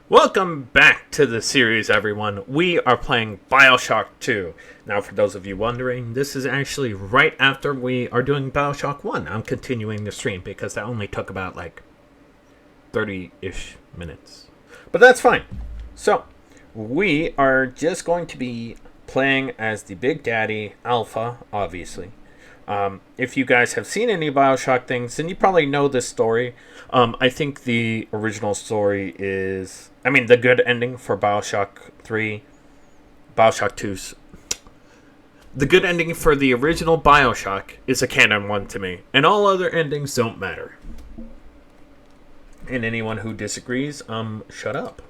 Welcome back to the series, everyone. We are playing Bioshock 2. Now, for those of you wondering, this is actually right after we are doing Bioshock 1. I'm continuing the stream because that only took about 30-ish minutes. But that's fine. So, we are just going to be playing as the Big Daddy Alpha, obviously. If you guys have seen any Bioshock things, then you probably know this story. I think the original story is... the good ending for Bioshock 3... Bioshock 2's... The good ending for the original Bioshock is a canon one to me. And all other endings don't matter. And anyone who disagrees, shut up.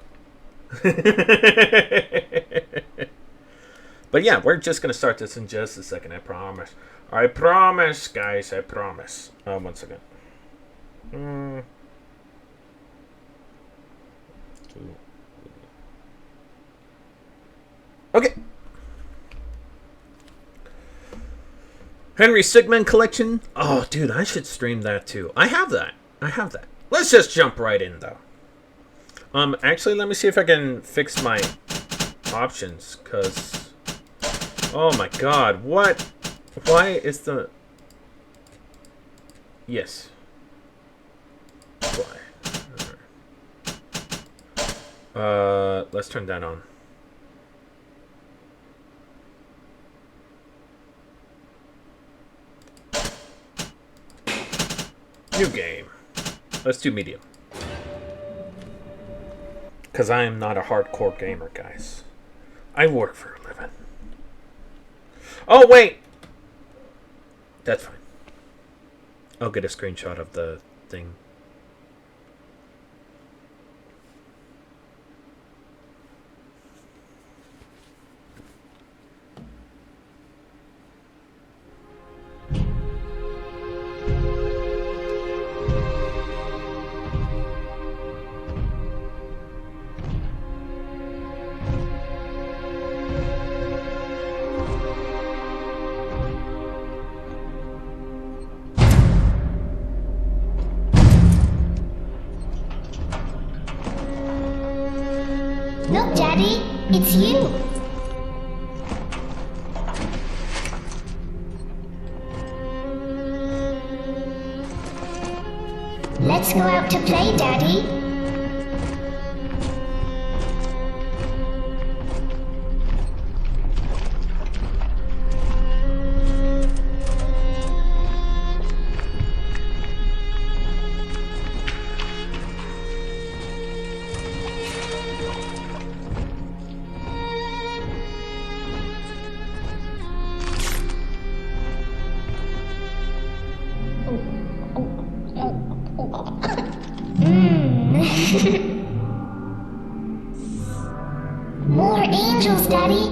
But yeah, we're just going to start this in just a second, I promise. I promise, guys, I promise. One second. Okay. Henry Sigmund collection. Oh, dude, I should stream that too. I have that. Let's just jump right in, though. Actually, let me see if I can fix my options, because... Oh my god, what? Why is the... Yes. Why? Let's turn that on. New game. Let's do medium. Because I am not a hardcore gamer, guys. I work for a living. Oh, wait! That's fine. I'll get a screenshot of the thing. Look, Daddy, it's you. Let's go out to play, Daddy. More angels, Daddy.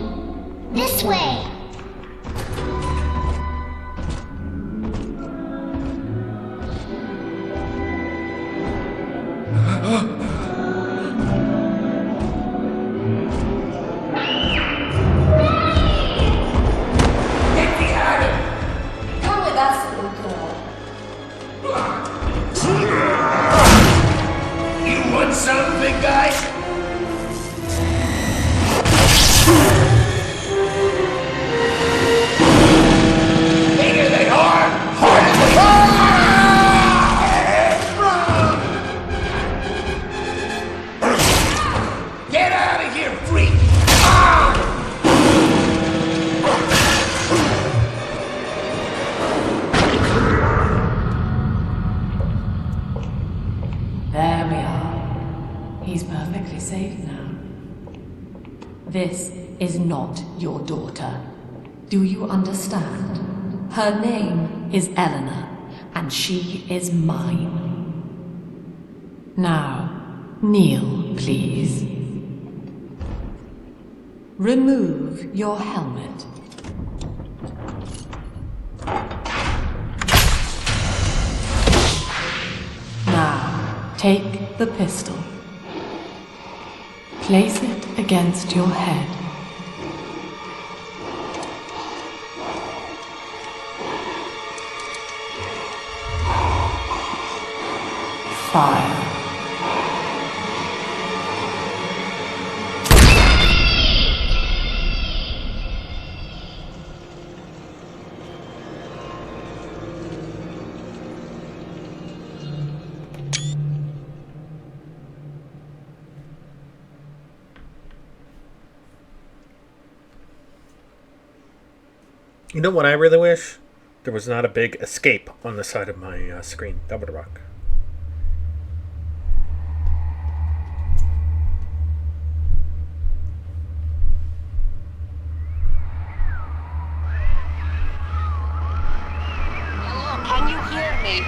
This way. There we are. He's perfectly safe now. This is not your daughter. Do you understand? Her name is Eleanor, and she is mine. Now, kneel, please. Remove your helmet. Now, take the pistol. Place it against your head. Fire. You know what I really wish? There was not a big escape on the side of my screen. That would rock. Can you hear me?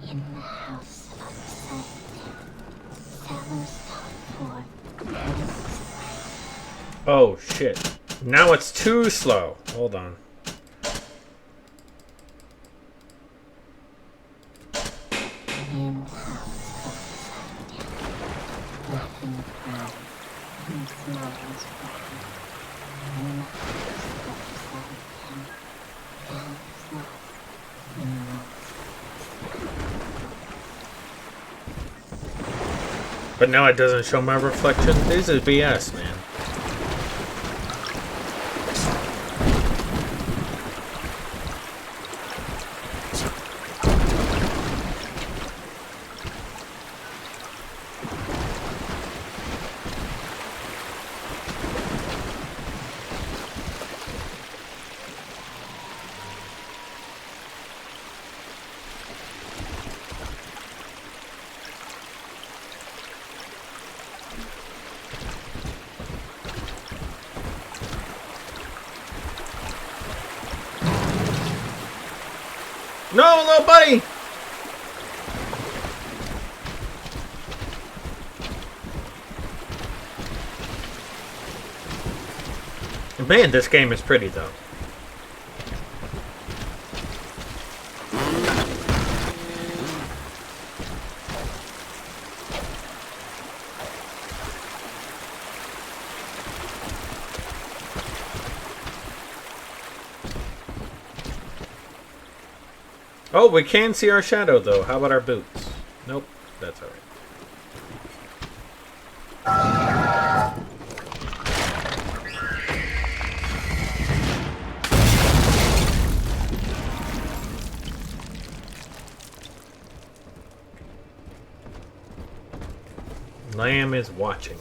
In the house on the side of town, Sallows thought for Oh shit. Now it's too slow. Hold on. in the house on the side of town, laughing proud, and smiles bright. In the house on the side of town, Sallows lost in the But now it doesn't show my reflection. This is BS, man. No, little buddy! Man, this game is pretty, though. Oh, we can see our shadow, though. How about our boots? Nope, that's alright. Lamb is watching.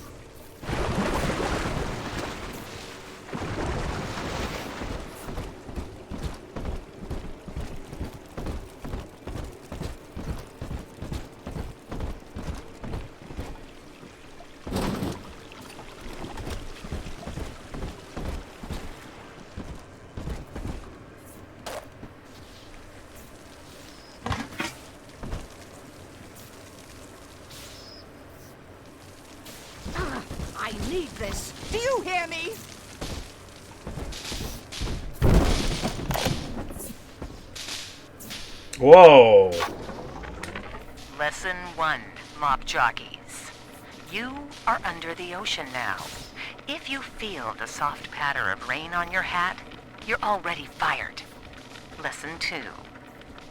I need this. Do you hear me? Whoa! Lesson 1, Mop Jockeys. You are under the ocean now. If you feel the soft patter of rain on your hat, you're already fired. Lesson 2.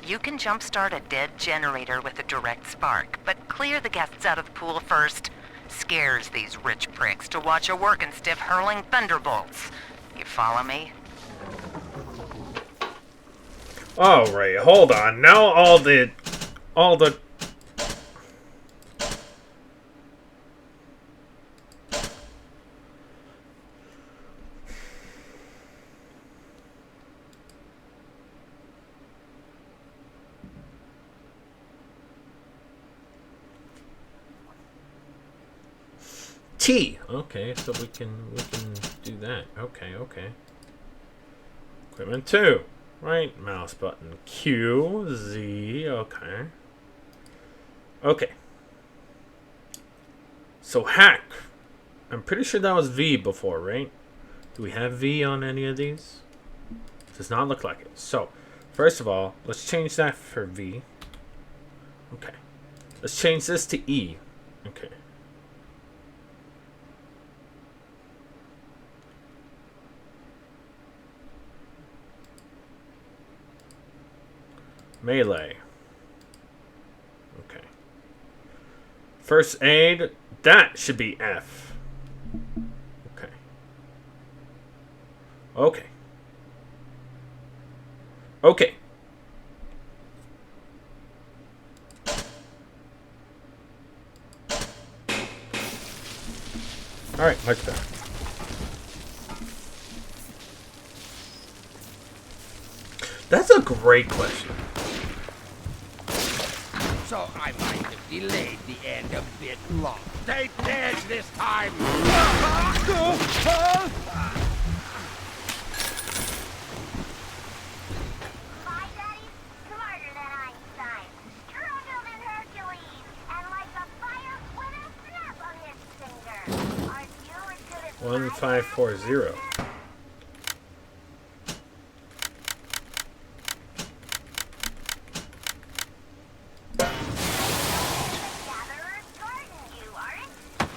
You can jumpstart a dead generator with a direct spark, but clear the guests out of the pool first. Scares these rich pricks to watch a working stiff hurling thunderbolts. You follow me? Alright, hold on. Now all the... T. Okay, so we can do that. Okay. Equipment 2. Right mouse button. Q, Z, okay. Okay. So hack. I'm pretty sure that was V before, right? Do we have V on any of these? Does not look like it. So, first of all, let's change that for V. Okay. Let's change this to E. Okay. Melee. Okay. First aid, that should be F. Okay. Okay. Alright, much better. That's a great question. So I might have delayed the end a bit long. Stay dead this time! My daddy's smarter than Einstein, stronger than Hercules, and like a fire with a snap of his finger. Are you as good as 1540. gatherer's garden, you aren't?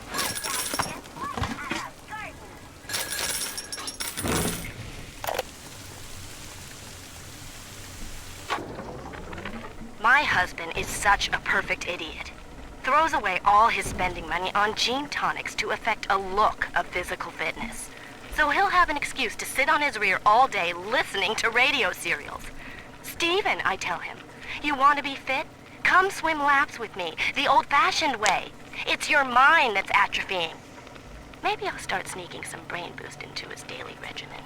My daddy gets light at a garden. My husband is such a perfect idiot. Throws away all his spending money on gene tonics to affect a look of physical fitness. So he'll have an excuse to sit on his rear all day listening to radio serials. Steven, I tell him, you want to be fit? Come swim laps with me, the old-fashioned way. It's your mind that's atrophying. Maybe I'll start sneaking some brain boost into his daily regimen.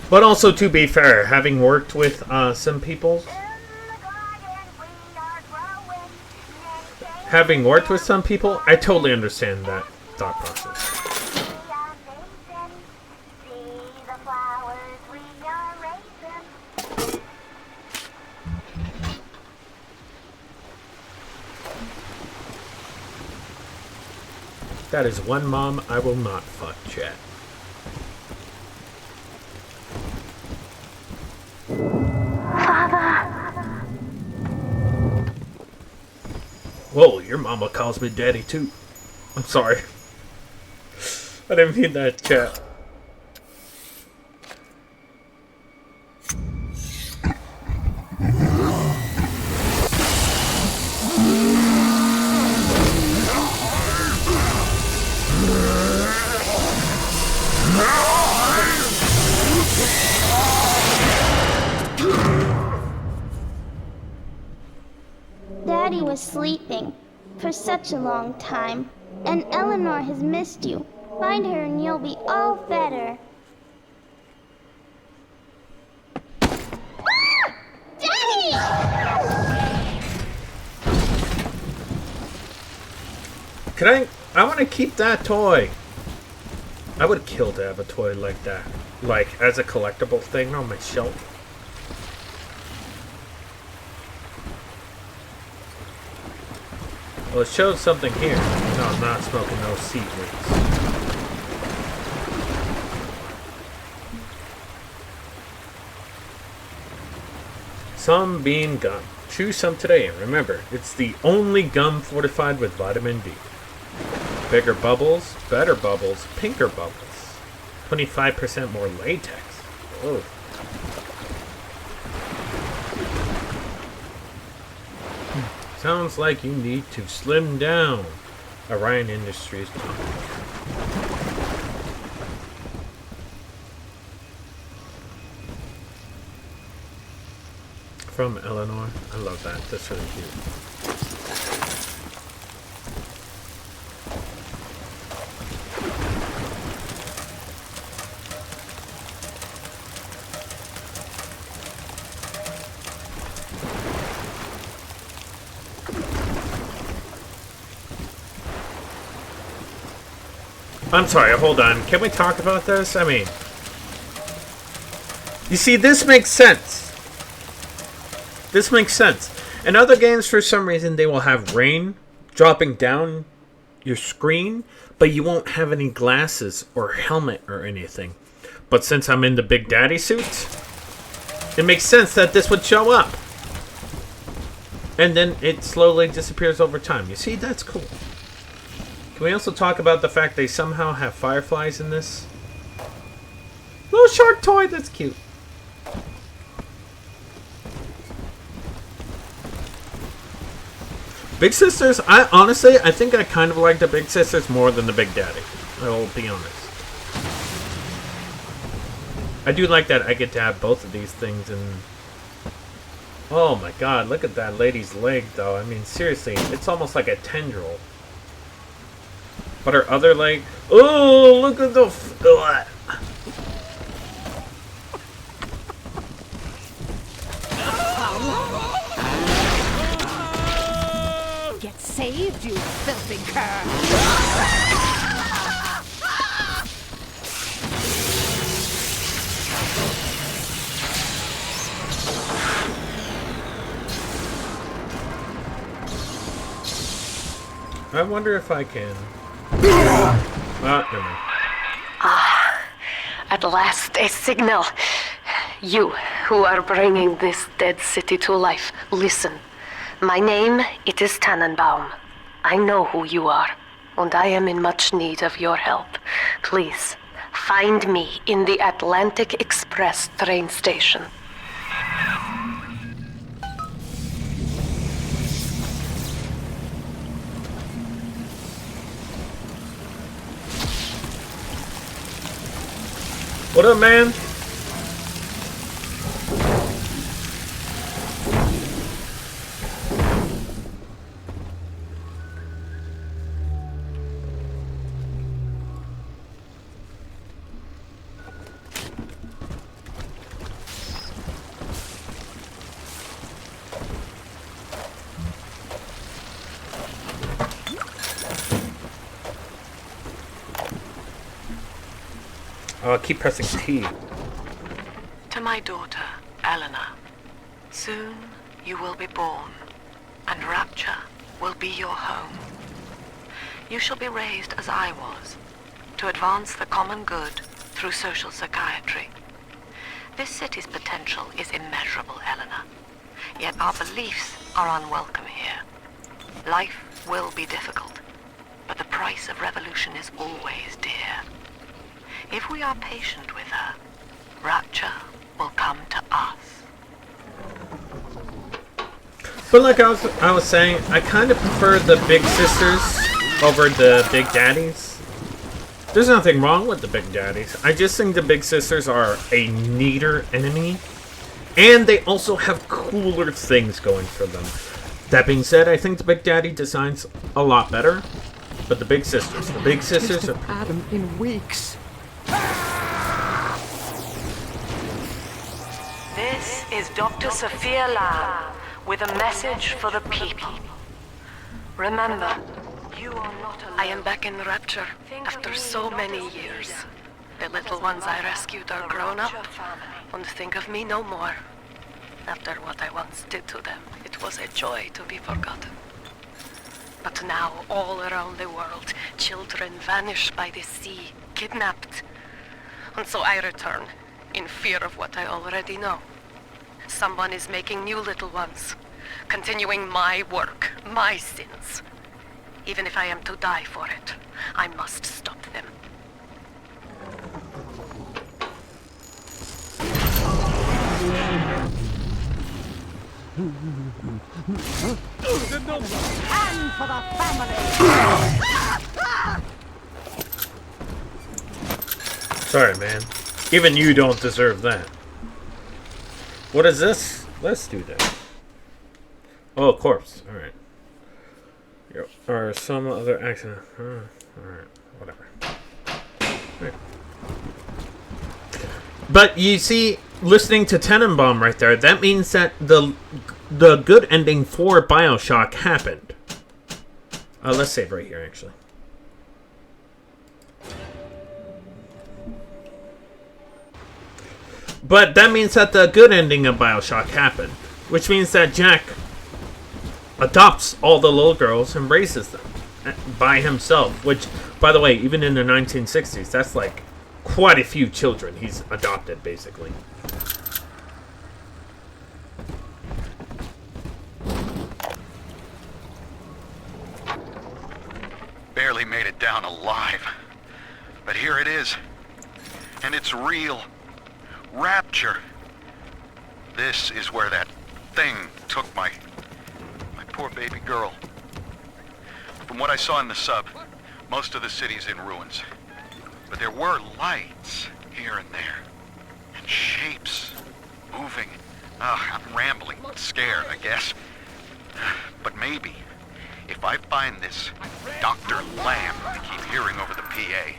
But also, to be fair, having worked with some people, I totally understand that thought process. That is one mom I will not fuck, chat. Whoa, your mama calls me daddy too. I'm sorry. I didn't mean that, chat. Daddy was sleeping for such a long time, and Eleanor has missed you. Find her and you'll be all better. Ah! Daddy! I want to keep that toy. I would kill to have a toy like that. Like, as a collectible thing on my shelf. Well, it shows something here. No, I'm not smoking those seedlings. Some bean gum. Chew some today. Remember, it's the only gum fortified with vitamin D. Bigger bubbles, better bubbles, pinker bubbles. 25% more latex. Whoa. Sounds like you need to slim down. Orion Industries. From Eleanor. I love that. That's really cute. I'm sorry, hold on. Can we talk about this? I mean, you see, this makes sense. This makes sense. In other games, for some reason, they will have rain dropping down your screen, but you won't have any glasses or helmet or anything. But since I'm in the Big Daddy suit, it makes sense that this would show up. And then it slowly disappears over time. You see, that's cool. Can we also talk about the fact they somehow have fireflies in this? Little shark toy, that's cute. Big Sisters, I think I kind of like the Big Sisters more than the Big Daddy. I will be honest. I do like that I get to have both of these things and... Oh my god, look at that lady's leg though. I mean, seriously, it's almost like a tendril. But her other leg... Oh, look at the... Get saved, you filthy cur! I wonder if I can... never mind. At last, a signal. You, who are bringing this dead city to life, listen. My name, it is Tannenbaum. I know who you are, and I am in much need of your help. Please, find me in the Atlantic Express train station. What up, man? Oh, I keep pressing T. To my daughter, Eleanor, soon you will be born, and Rapture will be your home. You shall be raised as I was, to advance the common good through social psychiatry. This city's potential is immeasurable, Eleanor, yet our beliefs are unwelcome here. Life will be difficult, but the price of revolution is always dear. If we are patient with her, Rapture will come to us. But like I was saying, I kind of prefer the Big Sisters over the Big Daddies. There's nothing wrong with the Big Daddies. I just think the Big Sisters are a neater enemy. And they also have cooler things going for them. That being said, I think the Big Daddy designs a lot better. But the Big Sisters are... Adam in weeks. This is Dr. Sophia Lamb with a message for the people. Remember, you are not alone. I am back in Rapture after so many years. The little ones I rescued are grown up and think of me no more. After what I once did to them, it was a joy to be forgotten. But now, all around the world, children vanish by the sea, kidnapped. And so I return, in fear of what I already know. Someone is making new little ones, continuing my work, my sins. Even if I am to die for it, I must stop them. And for the family! Sorry, man. Even you don't deserve that. What is this? Let's do that. Oh, corpse. Alright. Or some other accident. Alright, whatever. Right. But you see, listening to Tenenbaum right there, that means that the good ending for Bioshock happened. Let's save right here, actually. But that means that the good ending of Bioshock happened. Which means that Jack adopts all the little girls and raises them by himself. Which, by the way, even in the 1960s, that's like quite a few children he's adopted, basically. Barely made it down alive. But here it is. And it's real. Rapture. This is where that thing took my poor baby girl. From what I saw in the sub, most of the city's in ruins. But there were lights here and there. And shapes moving. I'm rambling, scared, I guess. But maybe, if I find this Dr. Lamb I keep hearing over the PA,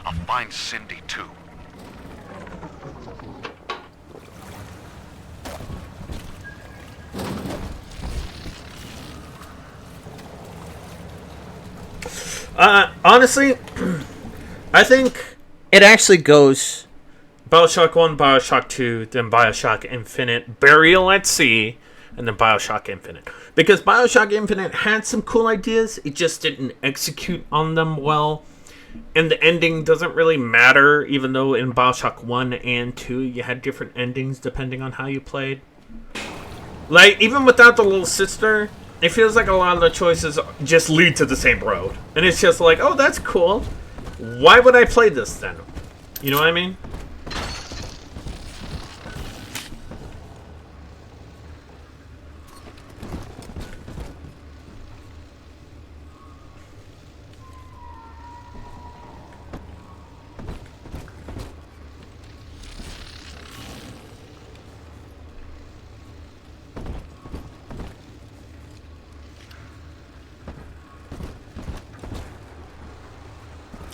I'll find Cindy too. Honestly, I think it actually goes Bioshock 1, Bioshock 2, then Bioshock Infinite, Burial at Sea, and then Bioshock Infinite. Because Bioshock Infinite had some cool ideas, it just didn't execute on them well. And the ending doesn't really matter, even though in Bioshock 1 and 2 you had different endings depending on how you played. Like, even without the little sister, it feels like a lot of the choices just lead to the same road. And it's just like, oh, that's cool. Why would I play this then? You know what I mean?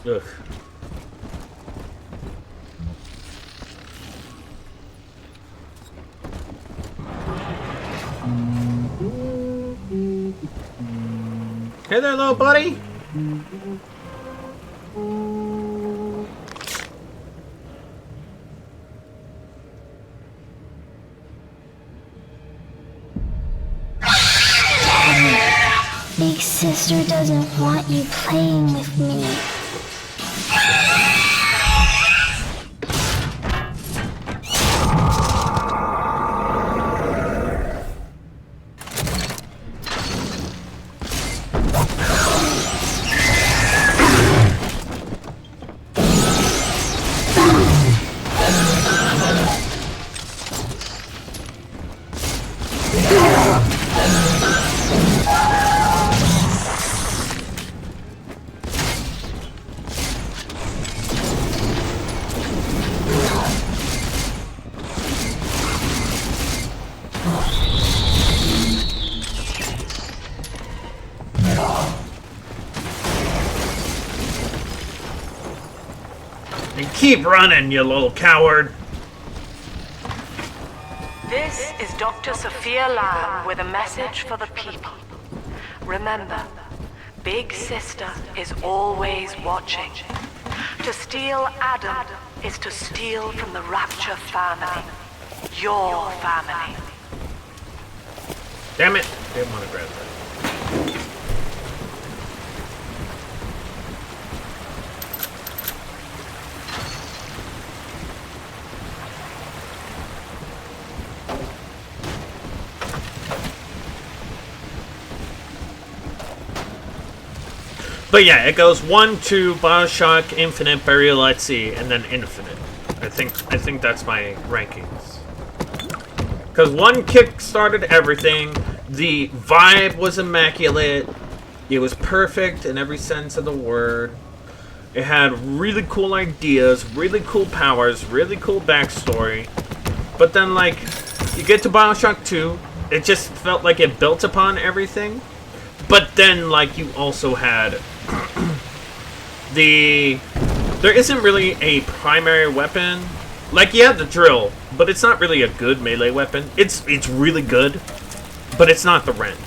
Ugh. Hey there, little buddy. Big sister doesn't want you playing with me. And keep running, you little coward. This is Dr. Sophia Lamb with a message for the people. Remember, Big Sister is always watching. To steal Adam is to steal from the Rapture family. Your family. Damn it. Didn't want to grab that. But yeah, it goes 1, 2, Bioshock, Infinite, Burial at Sea, and then Infinite. I think that's my rankings. Because 1 kick-started everything. The vibe was immaculate. It was perfect in every sense of the word. It had really cool ideas, really cool powers, really cool backstory. But then, like, you get to Bioshock 2, it just felt like it built upon everything. But then, like, you also had there isn't really a primary weapon. Like, you have the drill, but it's not really a good melee weapon. It's really good, but it's not the wrench.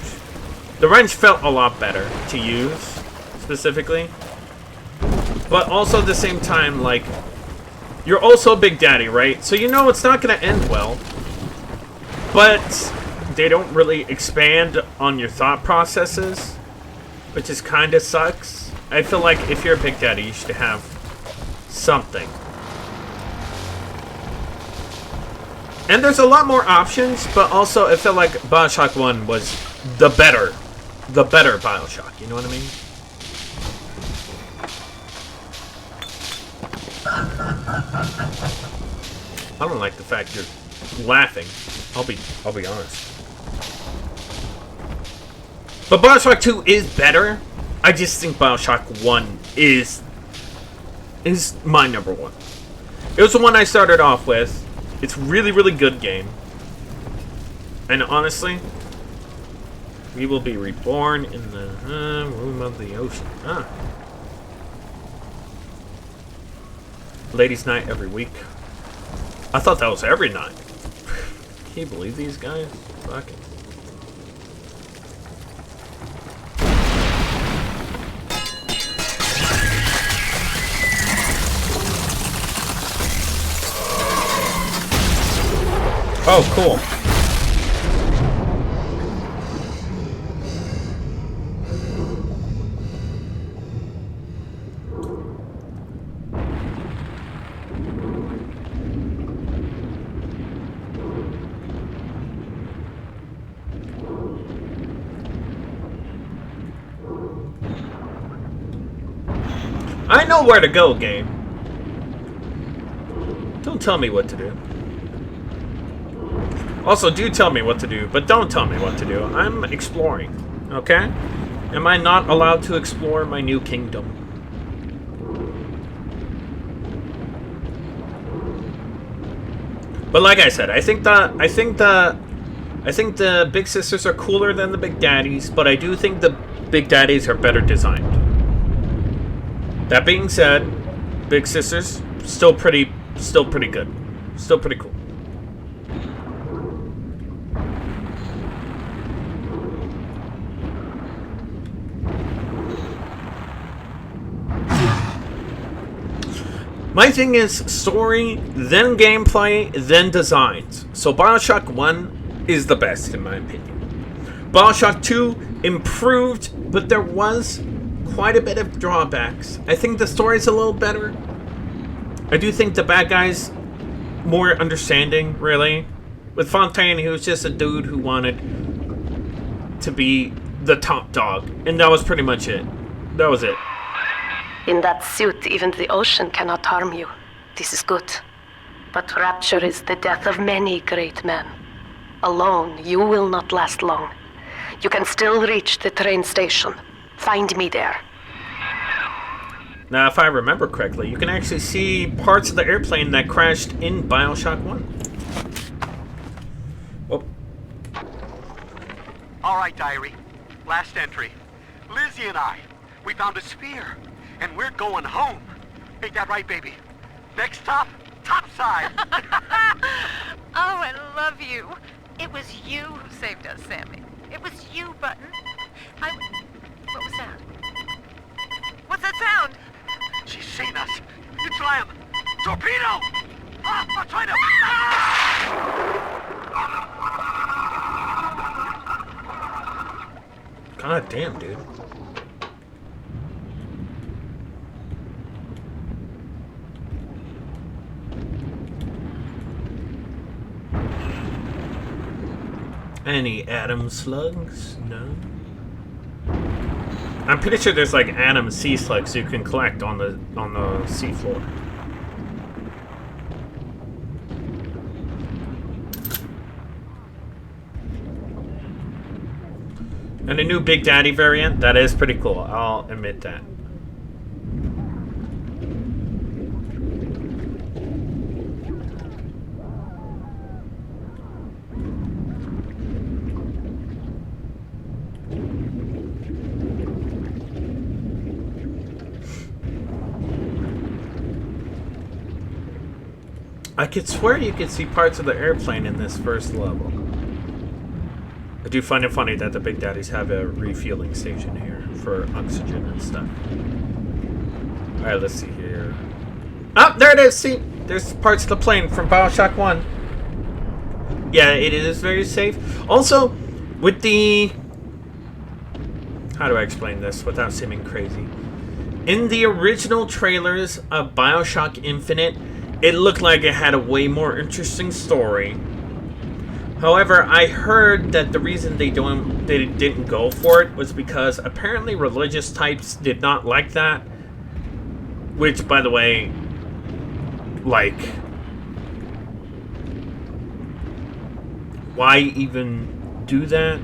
The wrench felt a lot better to use, specifically. But also at the same time, like, you're also Big Daddy, right? So you know it's not going to end well. But they don't really expand on your thought processes, which is kind of sucks. I feel like if you're a Big Daddy, you should have something. And there's a lot more options, but also I feel like Bioshock 1 was the better Bioshock, you know what I mean? I don't like the fact you're laughing. I'll be honest. But Bioshock 2 is better, I just think Bioshock 1 is my number one. It was the one I started off with. It's really, really good game. And honestly, we will be reborn in the room of the ocean. Ladies' night every week. I thought that was every night. Can you believe these guys? Fuck it. Oh, cool. I know where to go, game. Don't tell me what to do. Also, do tell me what to do, but don't tell me what to do. I'm exploring, okay? Am I not allowed to explore my new kingdom? But like I said, I think the big sisters are cooler than the big daddies, but I do think the big daddies are better designed. That being said, big sisters still pretty good, still pretty cool. My thing is story, then gameplay, then designs. So Bioshock 1 is the best in my opinion. Bioshock 2 improved, but there was quite a bit of drawbacks. I think the story's a little better. I do think the bad guy's more understanding, really. With Fontaine, he was just a dude who wanted to be the top dog. And that was pretty much it. That was it. In that suit, even the ocean cannot harm you. This is good. But rapture is the death of many great men. Alone, you will not last long. You can still reach the train station. Find me there. Now, if I remember correctly, you can actually see parts of the airplane that crashed in Bioshock 1. Oh. All right, diary. Last entry. Lizzie and I, we found a sphere, and we're going home. Ain't that right, baby? Next stop, topside. Oh, I love you. It was you who saved us, Sammy. It was you, Button. What was that? What's that sound? She's seen us. It's Lamb. Torpedo! I'm trying to... God damn, dude. Any atom slugs? No. I'm pretty sure there's like atom sea slugs you can collect on the seafloor. And a new Big Daddy variant, that is pretty cool. I'll admit that. I could swear you could see parts of the airplane in this first level. I do find it funny that the Big Daddies have a refueling station here for oxygen and stuff. Alright, let's see here. Oh, there it is! See? There's parts of the plane from Bioshock 1. Yeah, it is very safe. Also, with the... How do I explain this without seeming crazy? In the original trailers of Bioshock Infinite, it looked like it had a way more interesting story. However, I heard that the reason they didn't go for it was because apparently religious types did not like that. Which, by the way, like, why even do that?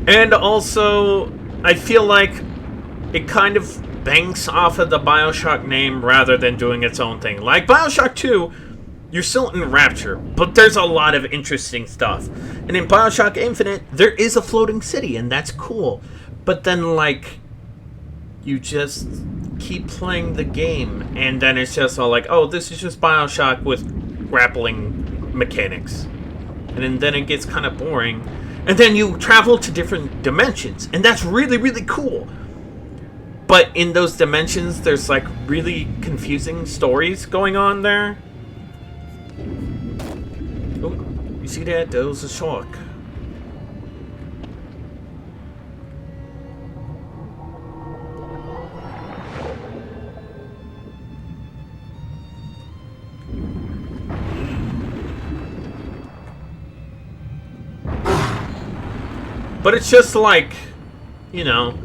And also, I feel like it kind of banks off of the Bioshock name rather than doing its own thing. Like Bioshock 2, you're still in Rapture, but there's a lot of interesting stuff. And in Bioshock Infinite, there is a floating city, and that's cool. But then, like, you just keep playing the game, and then it's just all like, oh, this is just Bioshock with grappling mechanics. And then it gets kind of boring. And then you travel to different dimensions, and that's really, really cool. But in those dimensions, there's like really confusing stories going on there. Oh, you see that? There was a shark. But it's just like, you know,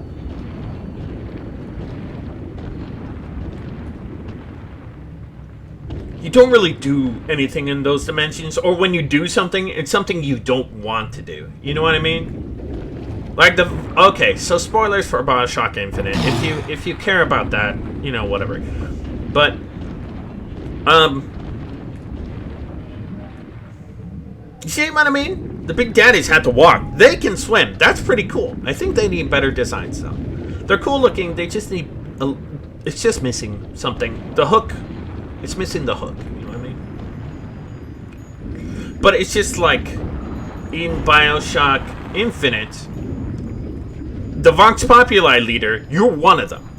you don't really do anything in those dimensions, or when you do something, it's something you don't want to do. You know what I mean? Like okay, so spoilers for Bioshock Infinite. If you care about that, you know, whatever. But you see what I mean? The Big Daddies had to walk. They can swim. That's pretty cool. I think they need better designs though. They're cool looking. They just need it's just missing something. The hook. It's missing the hook. You know what I mean? But it's just like in Bioshock Infinite, the Vox Populi leader, you're one of them.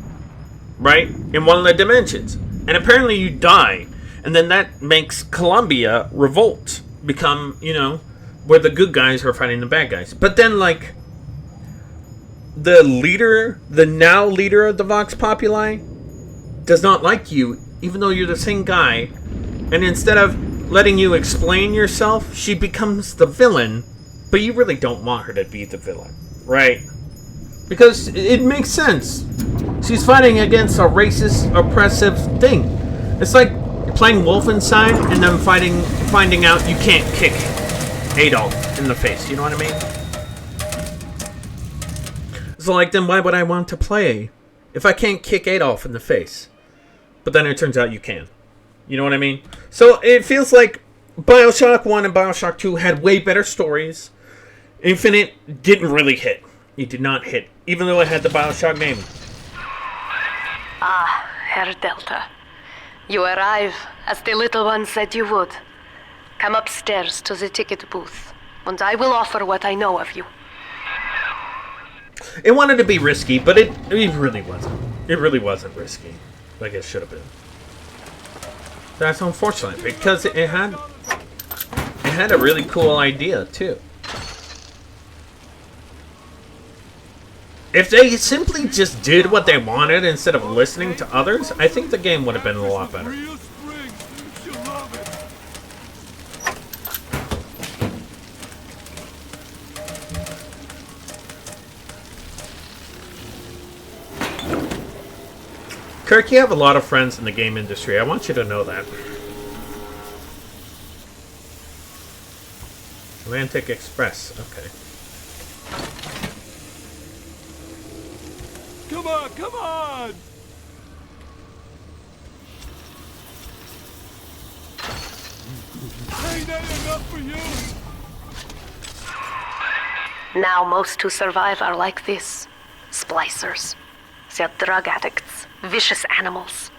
Right? In one of the dimensions. And apparently you die. And then that makes Columbia revolt. Become, you know, where the good guys are fighting the bad guys. But then, like, the leader, the now leader of the Vox Populi, does not like you, even though you're the same guy. And instead of letting you explain yourself, she becomes the villain. But you really don't want her to be the villain, right? Because it makes sense. She's fighting against a racist, oppressive thing. It's like playing Wolfenstein and then finding out you can't kick Adolf in the face. You know what I mean? So like, then why would I want to play if I can't kick Adolf in the face? But then it turns out you can. You know what I mean? So it feels like Bioshock 1 and Bioshock 2 had way better stories. Infinite didn't really hit. It did not hit, even though it had the Bioshock name. Ah, Herr Delta. You arrive, as the little one said you would. Come upstairs to the ticket booth, and I will offer what I know of you. It wanted to be risky, but it really wasn't. It really wasn't risky, like it should have been. That's unfortunate, because it had a really cool idea, too. If they simply just did what they wanted instead of listening to others, I think the game would have been a lot better. Kirk, you have a lot of friends in the game industry. I want you to know that. Atlantic Express. Okay. Come on, come on! Ain't that enough for you? Now most who survive are like this. Splicers. They're drug addicts. Vicious animals.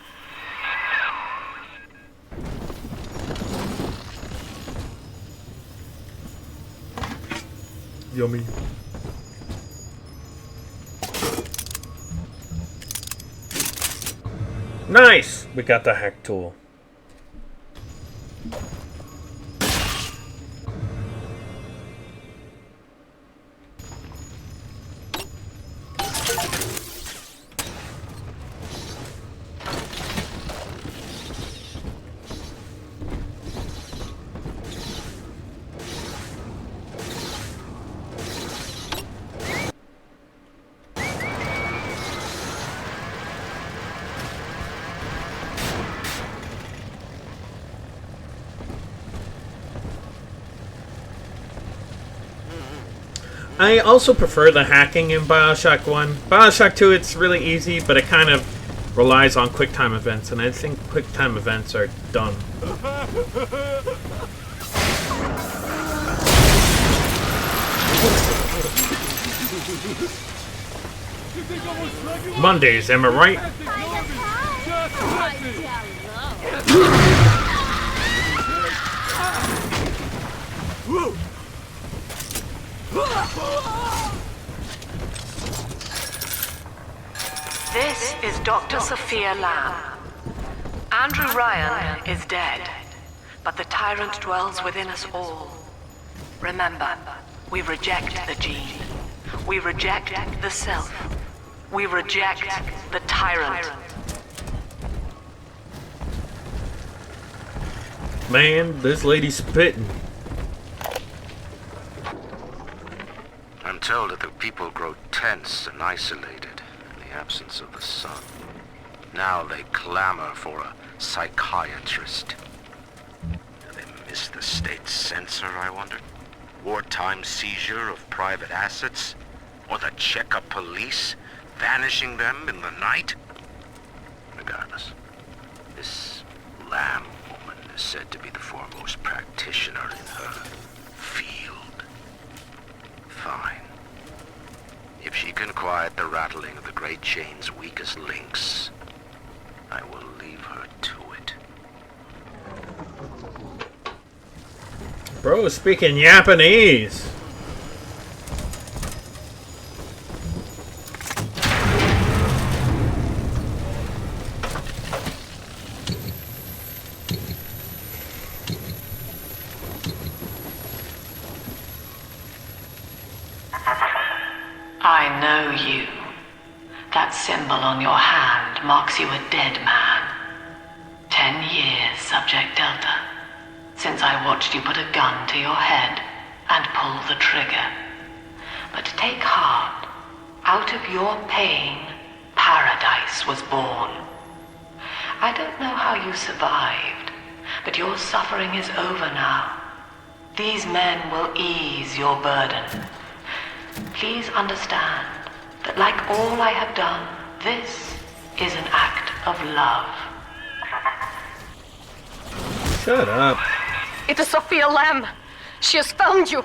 Yummy. Nice! We got the hack tool. I also prefer the hacking in Bioshock 1. Bioshock 2, it's really easy, but it kind of relies on QuickTime events, and I think QuickTime events are dumb. Mondays, am I right? This is Dr. Sophia Lamb. Andrew Ryan is dead, but the tyrant dwells within us all. Remember, we reject the gene. We reject the self. We reject the tyrant. Man, this lady's spitting. I'm told that the people grow tense and isolated in the absence of the sun. Now they clamor for a psychiatrist. Do they miss the state censor, I wonder? Wartime seizure of private assets? Or the Cheka police vanishing them in the night? Regardless, this Lamb woman is said to be the foremost practitioner in her field. Fine. If she can quiet the rattling of the Great Chain's weakest links, I will leave her to it. Bro, speaking Japanese. I know you. That symbol on your hand marks you a dead man. 10 years, Subject Delta, since I watched you put a gun to your head and pull the trigger. But take heart. Out of your pain, paradise was born. I don't know how you survived, but your suffering is over now. These men will ease your burden. Please understand that like all I have done, this is an act of love. Shut up. It is Sophia Lamb. She has found you.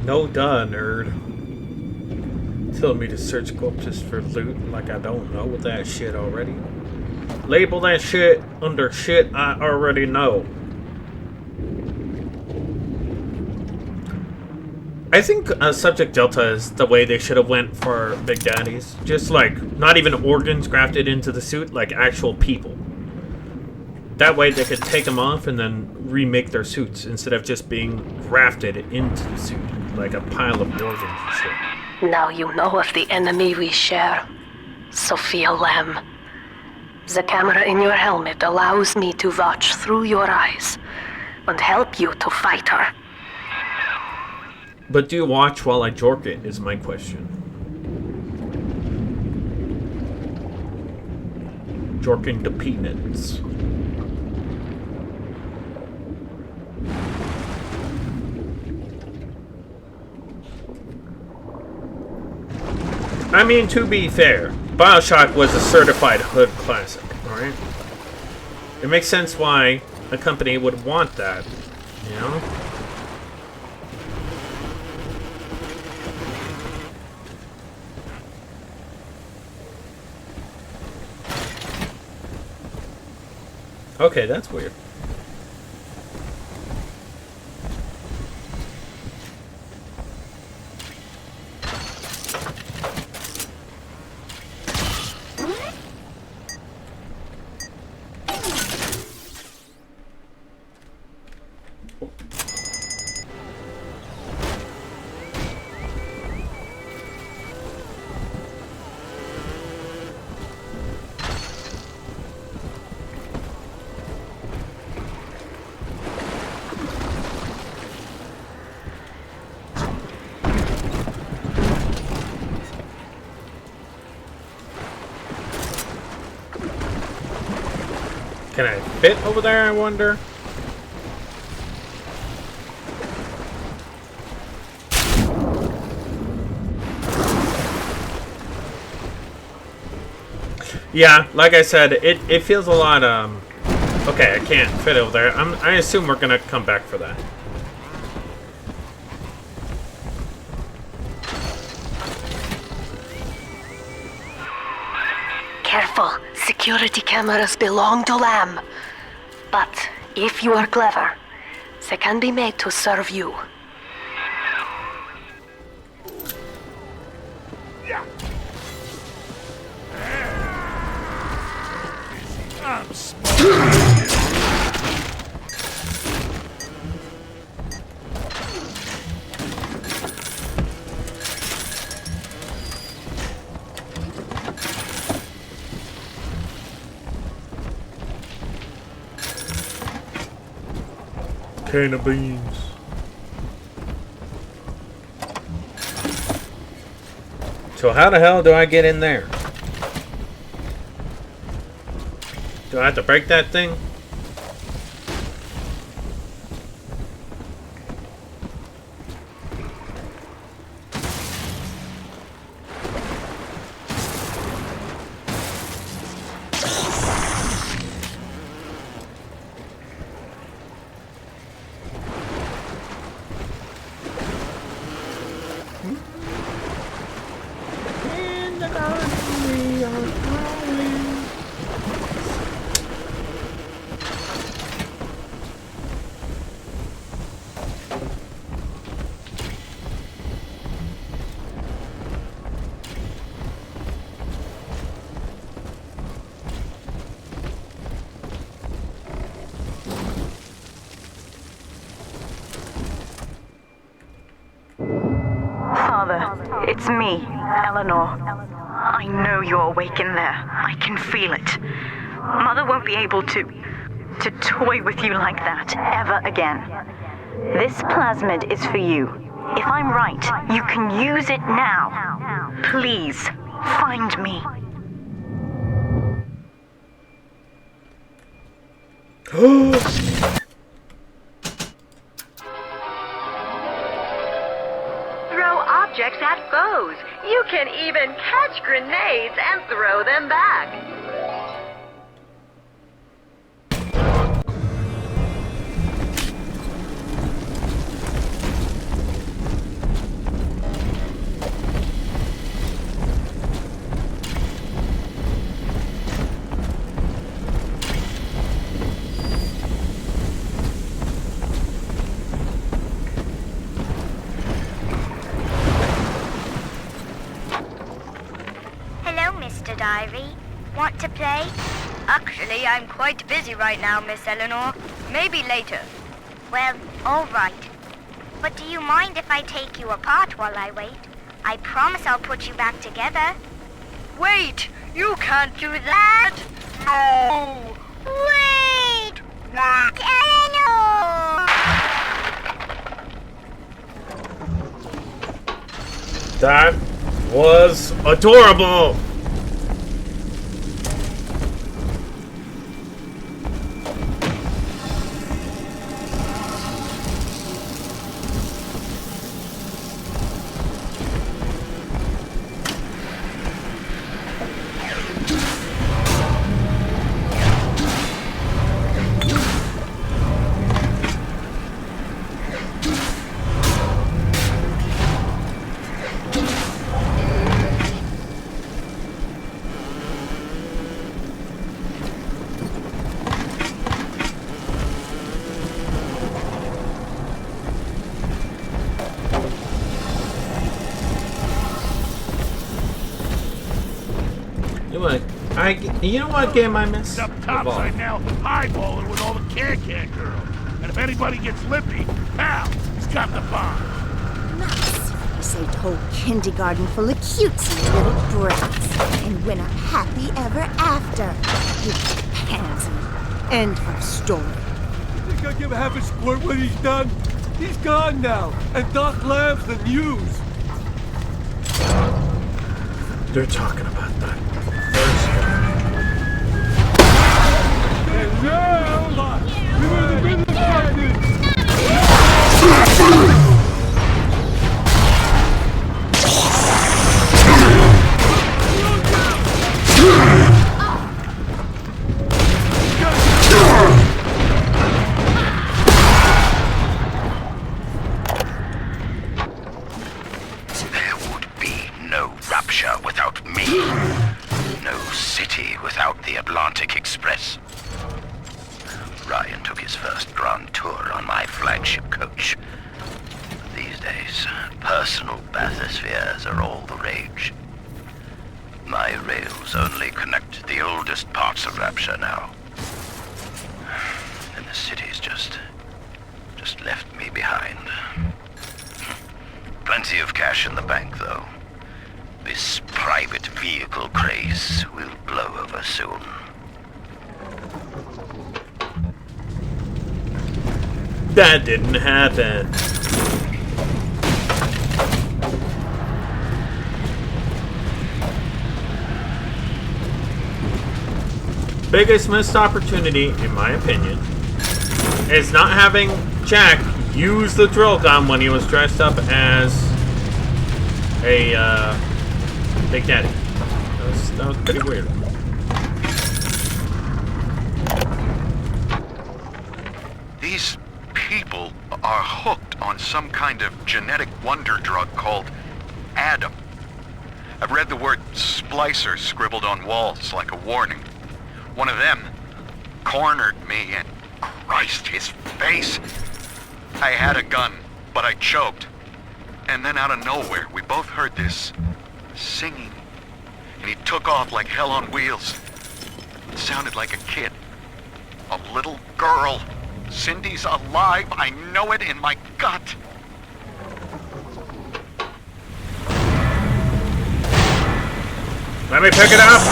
No duh, nerd. Telling me to search corpses for loot like I don't know that shit already. Label that shit under shit I already know. I think Subject Delta is the way they should have went for Big Daddies. Just like, not even organs grafted into the suit, like actual people. That way they could take them off and then remake their suits instead of just being grafted into the suit like a pile of organs and shit. Now you know of the enemy we share, Sophia Lamb. The camera in your helmet allows me to watch through your eyes and help you to fight her. But do you watch while I jork it, is my question. Jorking the peanuts. I mean, to be fair, Bioshock was a certified hood classic, alright? It makes sense why a company would want that, you know? Okay, that's weird. Can I fit over there, I wonder? Yeah, like I said, it feels a lot, okay, I can't fit over there. I assume we're gonna come back for that. Careful. Security cameras belong to Lamb. But if you are clever, they can be made to serve you. I'm smart. Can of beans. So how the hell do I get in there? Do I have to break that thing? Father, it's me, Eleanor. I know you're awake in there. I can feel it. Mother won't be able to toy with you like that ever again. This plasmid is for you. If I'm right, you can use it now. Please, find me. Throw objects at foes. You can even catch grenades and throw them back. Mr. Diary. Want to play? Actually, I'm quite busy right now, Miss Eleanor. Maybe later. Well, all right. But do you mind if I take you apart while I wait? I promise I'll put you back together. Wait! You can't do that! No! Wait! Eleanor! That was adorable! You know what game I missed? Up topside now, eyeballing with all the can girls. And if anybody gets lippy, pal, he's got the bomb. Nice. You saved a whole kindergarten full of cutesy little brats. And win a happy ever after. You pansy. End of story. You think I'll give half a squirt when he's done? He's gone now, and Doc Lamb's the news. They're talking about that. Can't There would be no Rapture without me. No city without the Atlantic Express. Ryan took his first grand tour on my flagship coach. These days, personal bathyspheres are all the rage. My rails only connect the oldest parts of Rapture now. And the city's just left me behind. Plenty of cash in the bank, though. This private vehicle craze will blow over soon. That didn't happen. Biggest missed opportunity, in my opinion, is not having Jack use the drill gun when he was dressed up as a Big Daddy. That was pretty weird. These people are hooked on some kind of genetic wonder drug called Adam. I've read the word splicer scribbled on walls like a warning. One of them cornered me and Christ, his face. I had a gun, but I choked. And then out of nowhere, we both heard this singing. And he took off like hell on wheels. It sounded like a kid. A little girl. Cindy's alive. I know it in my gut. Let me pick it up.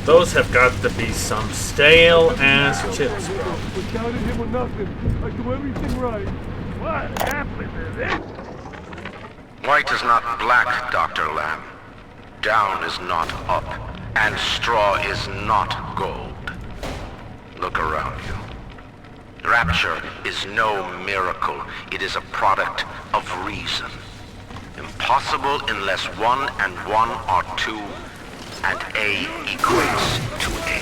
Those have got to be some stale ass chips, bro. Without him or nothing, I do everything right. What happened to this? White is not black, Dr. Lamb. Down is not up, and straw is not gold. Look around you. Rapture is no miracle. It is a product of reason. Impossible unless 1 and 1 are 2, and A equates to A.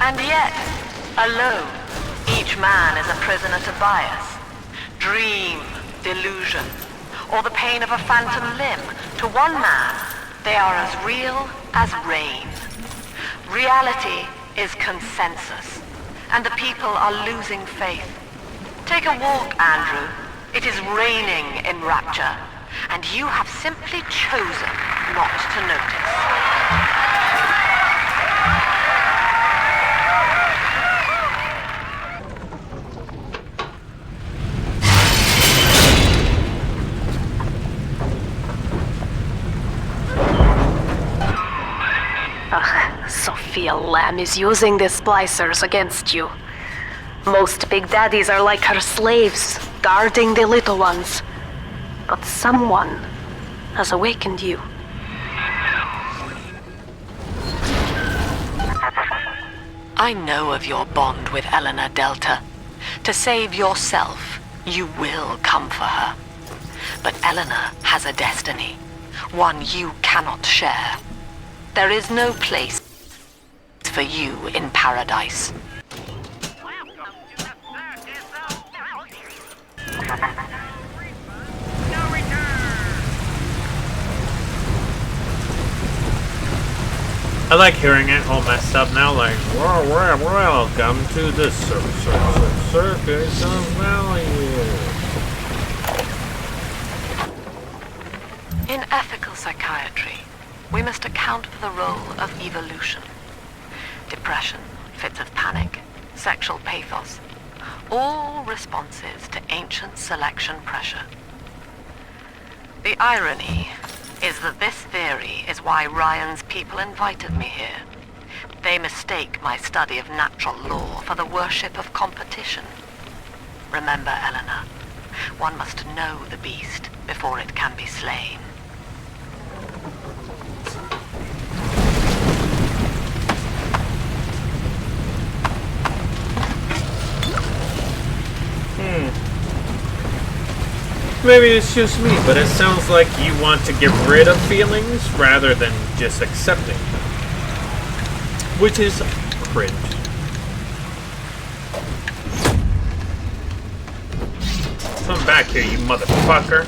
And yet, alone, each man is a prisoner to bias, dream, delusion, or the pain of a phantom limb. To one man, they are as real as rain. Reality is consensus, and the people are losing faith. Take a walk, Andrew. It is raining in Rapture, and you have simply chosen not to notice. Sophia Lamb is using the splicers against you. Most big daddies are like her slaves, guarding the little ones. But someone has awakened you. I know of your bond with Eleanor Delta. To save yourself, you will come for her. But Eleanor has a destiny, one you cannot share. There is no place for you in paradise. I like hearing it all messed up now, like, welcome to the circus of value. In ethical psychiatry, we must account for the role of evolution. Depression, fits of panic, sexual pathos, all responses to ancient selection pressure. The irony is that this theory is why Ryan's people invited me here. They mistake my study of natural law for the worship of competition. Remember, Eleanor, one must know the beast before it can be slain. Maybe it's just me, but it sounds like you want to get rid of feelings rather than just accepting them. Which is cringe. Come back here, you motherfucker.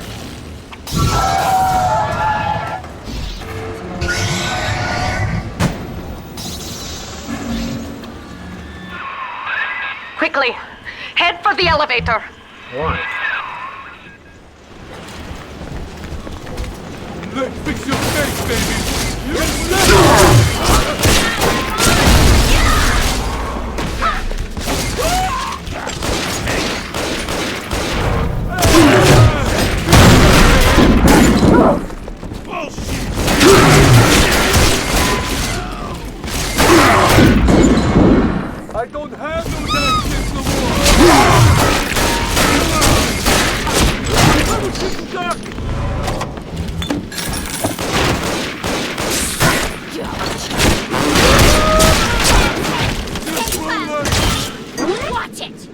Quickly, head for the elevator. Why? Let's fix your face, baby. I don't have no damn shit no more. Watch it!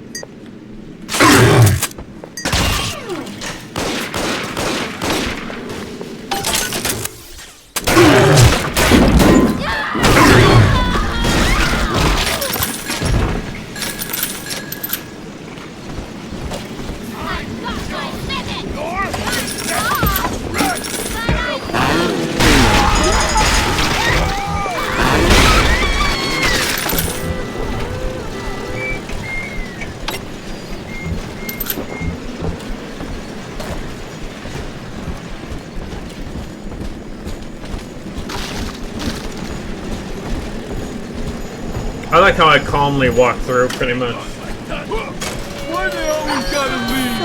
I like how I calmly walk through, pretty much. Why they always gotta leave?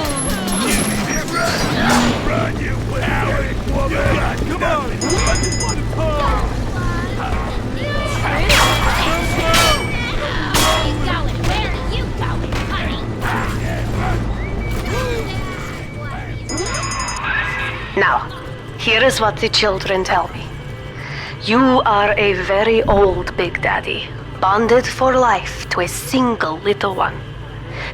Run, you coward woman! Come on, I just want to talk. Where are you going, honey? Now, here is what the children tell me. You are a very old Big Daddy, bonded for life to a single little one.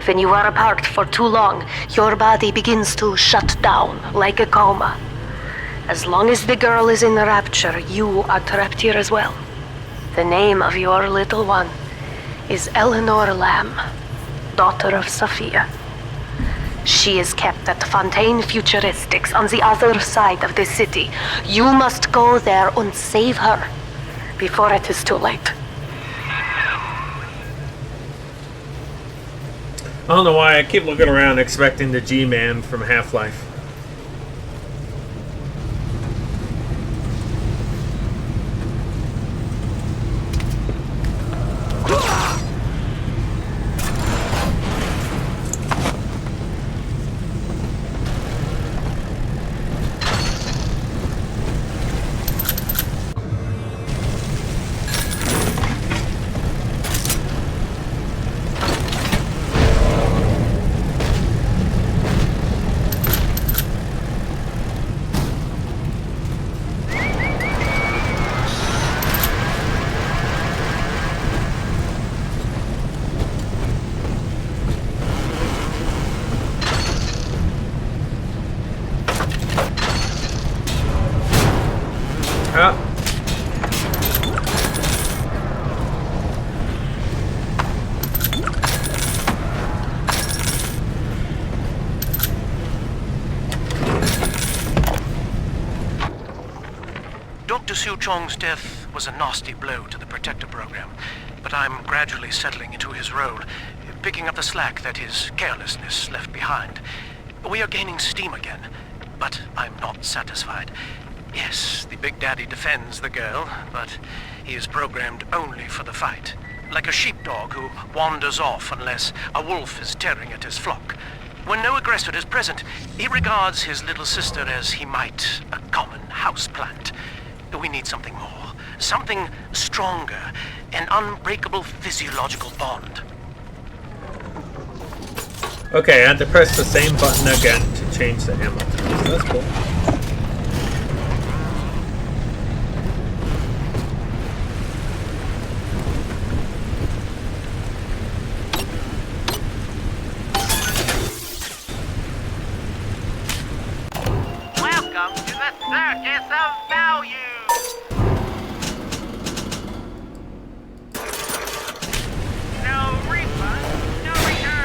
When you are apart for too long, your body begins to shut down like a coma. As long as the girl is in rapture, you are trapped here as well. The name of your little one is Eleanor Lamb, daughter of Sophia. She is kept at Fontaine Futuristics on the other side of the city. You must go there and save her before it is too late. I don't know why I keep looking around expecting the G-Man from Half-Life. Dr. Su Chong's death was a nasty blow to the Protector program, but I'm gradually settling into his role, picking up the slack that his carelessness left behind. We are gaining steam again, but I'm not satisfied. Yes, the Big Daddy defends the girl, but he is programmed only for the fight. Like a sheepdog who wanders off unless a wolf is tearing at his flock. When no aggressor is present, he regards his little sister as he might a common houseplant. We need something more, something stronger, an unbreakable physiological bond. Okay, I had to press the same button again to change the ammo. So that's cool. Welcome to the Circus of Value! No refund, no return!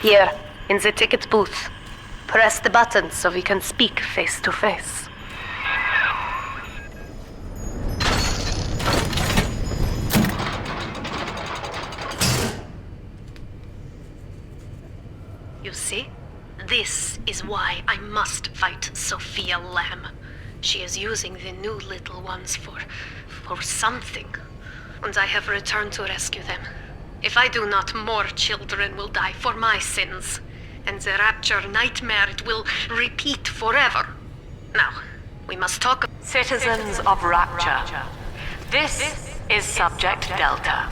Here, in the ticket booth. Press the button so we can speak face to face. You see? This is why I must fight Sophia Lamb. She is using the new little ones for something. And I have returned to rescue them. If I do not, more children will die for my sins. And the Rapture nightmare, it will repeat forever. Now, we must talk. Citizens of Rapture, this is Subject Delta.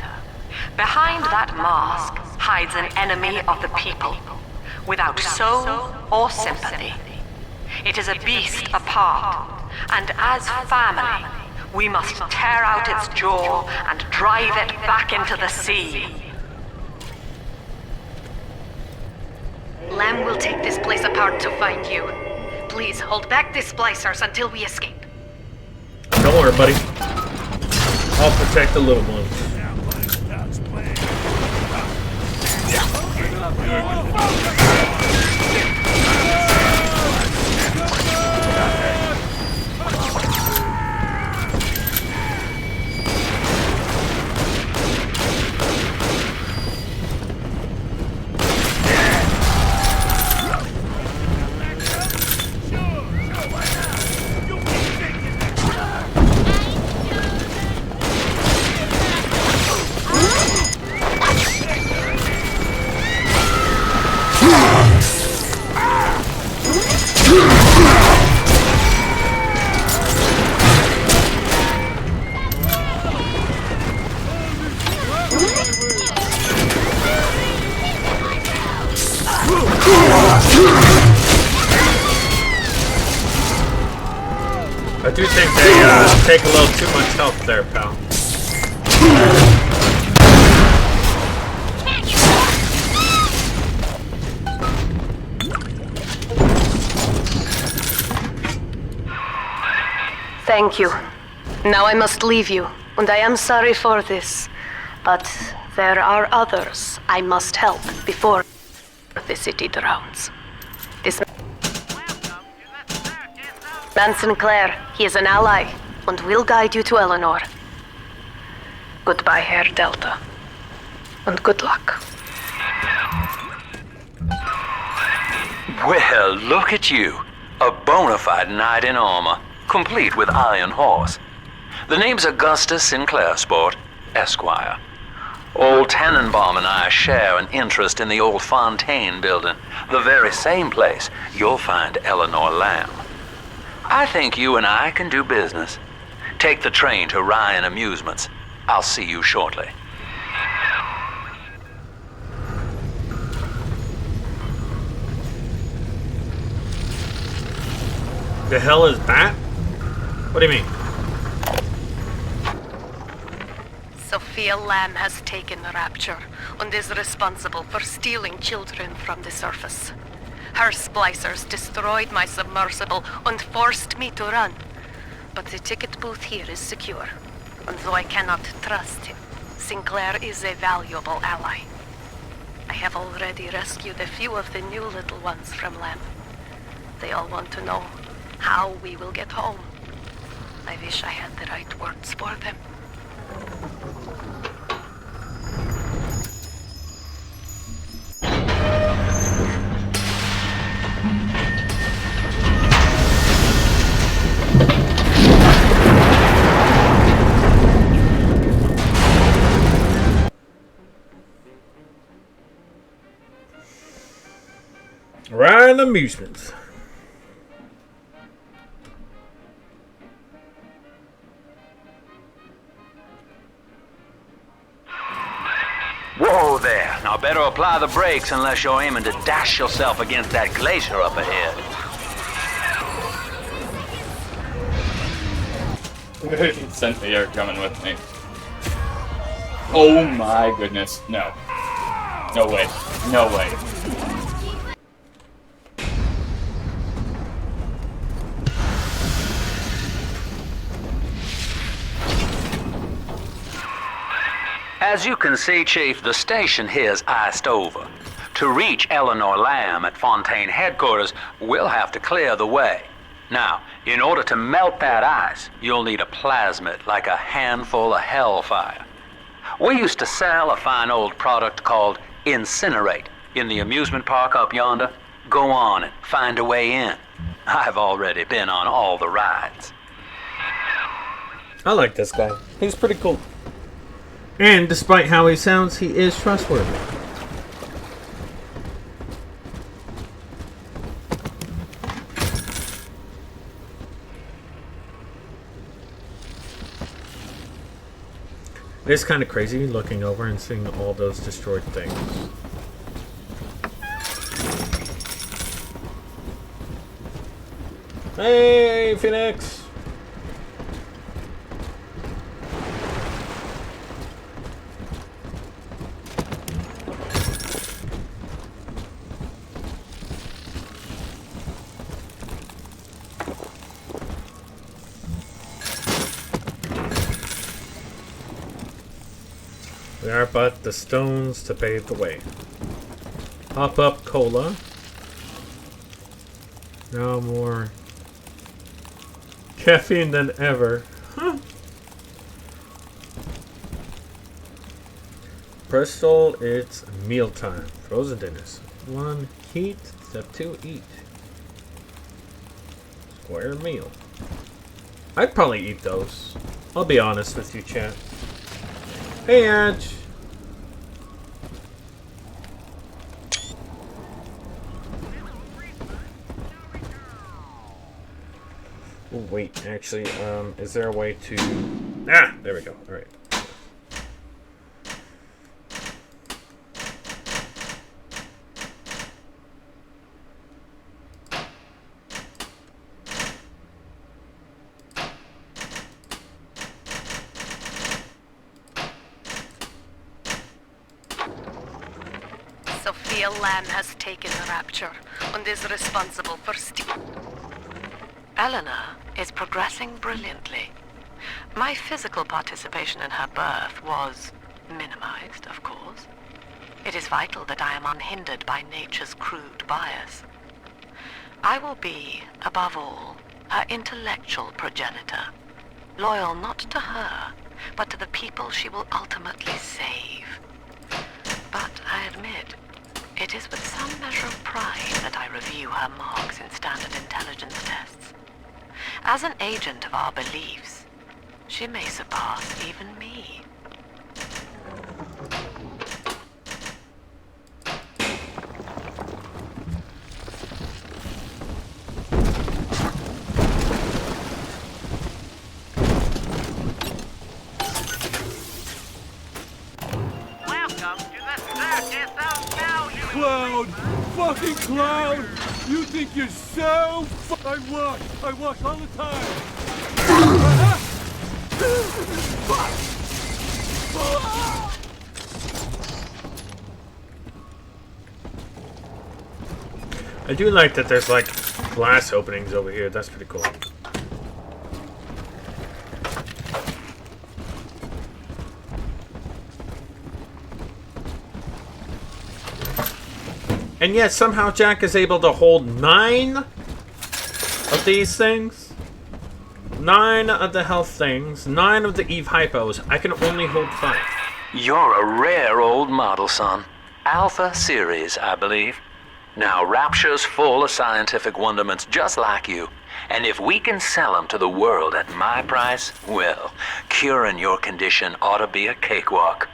Behind that mask hides an enemy of the people, without soul or sympathy. It is a beast apart, and as family, we must tear out its jaw and drive it back into the sea. Lamb will take this place apart to find you. Please, hold back the splicers until we escape. Don't worry, buddy. I'll protect the little ones. I do think they take a little too much health there, pal. Thank you. Now I must leave you, and I am sorry for this. But there are others I must help before the city drowns. This man Sinclair, he is an ally, and will guide you to Eleanor. Goodbye, Herr Delta. And good luck. Well, look at you. A bona fide knight in armor, complete with iron horse. The name's Augustus Sinclair, Sport, Esquire. Old Tannenbaum and I share an interest in the old Fontaine building, the very same place you'll find Eleanor Lamb. I think you and I can do business. Take the train to Ryan Amusements. I'll see you shortly. The hell is that? What do you mean? Sophia Lamb has taken Rapture and is responsible for stealing children from the surface. Her splicers destroyed my submersible and forced me to run. But the ticket booth here is secure, and though I cannot trust him, Sinclair is a valuable ally. I have already rescued a few of the new little ones from Lamb. They all want to know how we will get home. I wish I had the right words for them. Ryan Amusements. Whoa there. Now better apply the brakes unless you're aiming to dash yourself against that glacier up ahead. Cynthia are coming with me. Oh my goodness. No. No way. No way. As you can see, Chief, the station here's iced over. To reach Eleanor Lamb at Fontaine headquarters, we'll have to clear the way. Now, in order to melt that ice, you'll need a plasmid, like a handful of hellfire. We used to sell a fine old product called Incinerate in the amusement park up yonder. Go on and find a way in. I've already been on all the rides. I like this guy. He's pretty cool. And despite how he sounds, he is trustworthy. It's kind of crazy looking over and seeing all those destroyed things. Hey, Phoenix! We are but the stones to pave the way. Hop up, cola. Now more caffeine than ever. Huh. Bristol, it's mealtime. Frozen dinners. 1, heat. Step 2, eat. Square meal. I'd probably eat those. I'll be honest with you, chat. Hey, Edge. Oh, wait, actually, is there a way to... Ah, there we go. All right. Sophia Lamb has taken Rapture and is responsible for Eleanor is progressing brilliantly. My physical participation in her birth was minimized, of course. It is vital that I am unhindered by nature's crude bias. I will be, above all, her intellectual progenitor, loyal not to her, but to the people she will ultimately save. But I admit, it is with some measure of pride that I review her marks in standard intelligence tests. As an agent of our beliefs, she may surpass even me. fucking clown! You think you're so I wash all the time! I do like that there's like glass openings over here. That's pretty cool. And yet somehow Jack is able to hold 9 of these things. 9 of the health things. 9 of the Eve hypos. I can only hold 5. You're a rare old model, son. Alpha series, I believe. Now, Rapture's full of scientific wonderments just like you. And if we can sell them to the world at my price, well, curing your condition ought to be a cakewalk.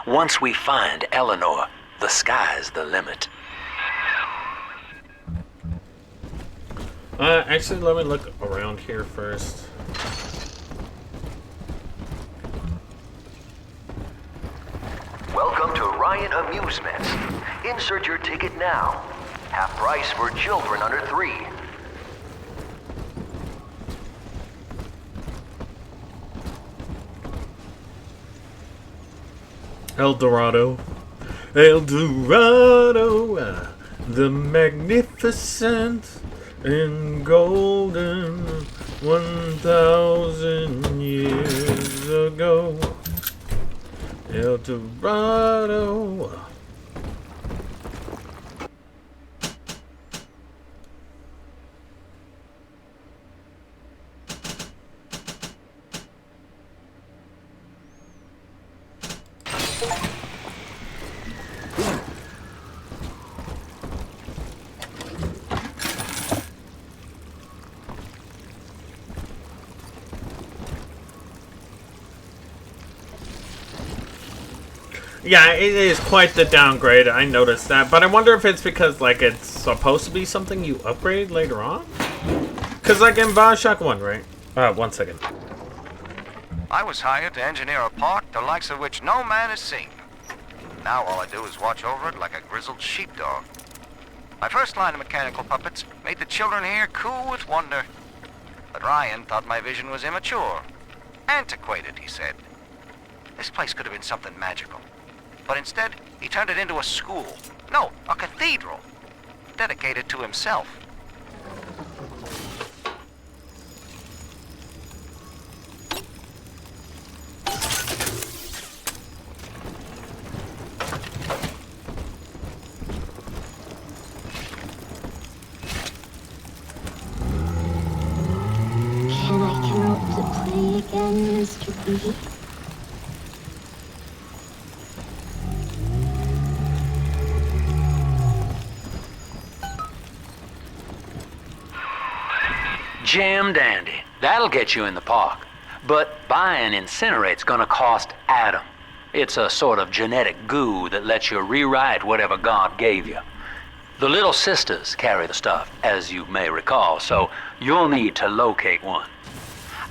Once we find Eleanor, the sky's the limit. Actually, let me look around here first. Welcome to Ryan Amusements. Insert your ticket now. Half price for children under 3. El Dorado. El Dorado. The magnificent and golden 1,000 years ago. El Dorado. Yeah, it is quite the downgrade. I noticed that, but I wonder if it's because like it's supposed to be something you upgrade later on. Cause like in Bioshock 1, right? 1 second. I was hired to engineer a park the likes of which no man has seen. Now all I do is watch over it like a grizzled sheepdog. My first line of mechanical puppets made the children here cool with wonder. But Ryan thought my vision was immature. Antiquated, he said. This place could have been something magical. But instead, he turned it into a school. No, a cathedral. Dedicated to himself. Can I come out to play again, Mr. B? Jam dandy. That'll get you in the park. But buying Incinerate's gonna cost Adam. It's a sort of genetic goo that lets you rewrite whatever God gave you. The little sisters carry the stuff, as you may recall, so you'll need to locate one.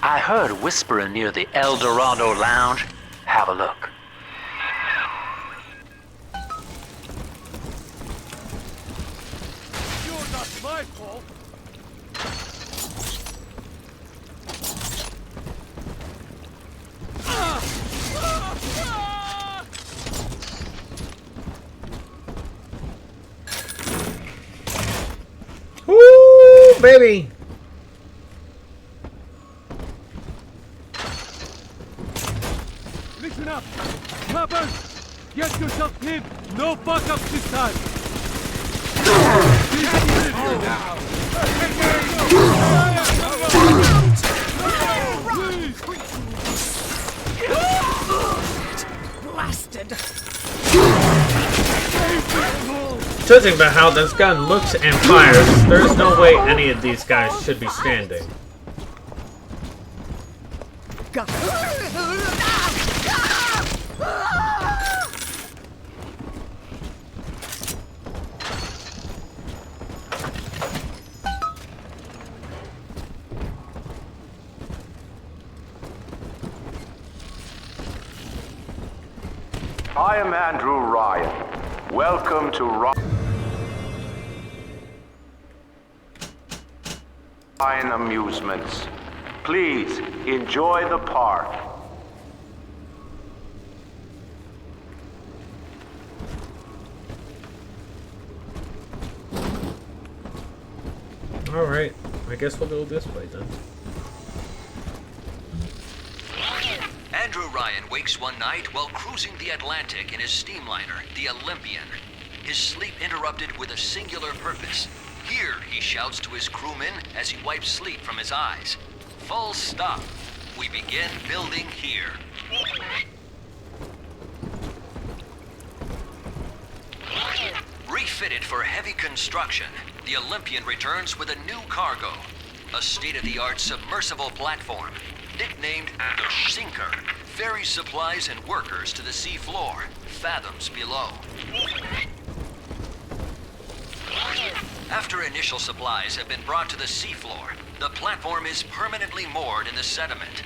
I heard whispering near the El Dorado Lounge. Have a look. You're not my fault. Woo, baby! Listen up! Coppers! Get yourself hid! No fuck-ups this time! Blasted! Judging by how this gun looks and fires, there's no way any of these guys should be standing. I am Andrew Ryan. Welcome to fine amusements. Please, enjoy the park. Alright, I guess we'll go this way then. Andrew Ryan wakes one night while cruising the Atlantic in his steamliner, the Olympian. His sleep interrupted with a singular purpose. Here, he shouts to his crewmen as he wipes sleep from his eyes. Full stop. We begin building here. Refitted for heavy construction, the Olympian returns with a new cargo. A state-of-the-art submersible platform, nicknamed the Sinker, ferries supplies and workers to the sea floor, fathoms below. After initial supplies have been brought to the seafloor, the platform is permanently moored in the sediment.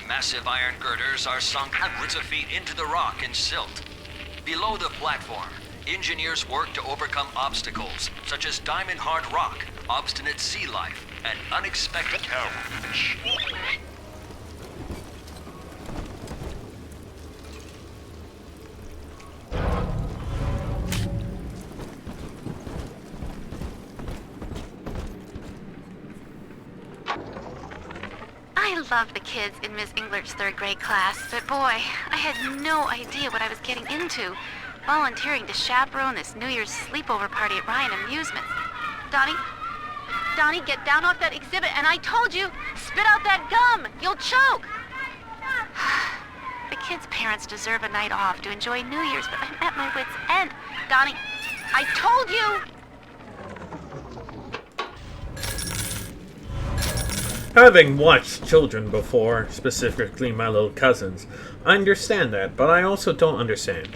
Massive iron girders are sunk hundreds of feet into the rock and silt. Below the platform, engineers work to overcome obstacles, such as diamond-hard rock, obstinate sea life, and unexpected peril. I love the kids in Miss Englert's third grade class, but boy, I had no idea what I was getting into. Volunteering to chaperone this New Year's sleepover party at Ryan Amusements. Donnie, get down off that exhibit, and I told you, spit out that gum! You'll choke! The kids' parents deserve a night off to enjoy New Year's, but I'm at my wit's end. Donnie, I told you! Having watched children before, specifically my little cousins, I understand that, but I also don't understand.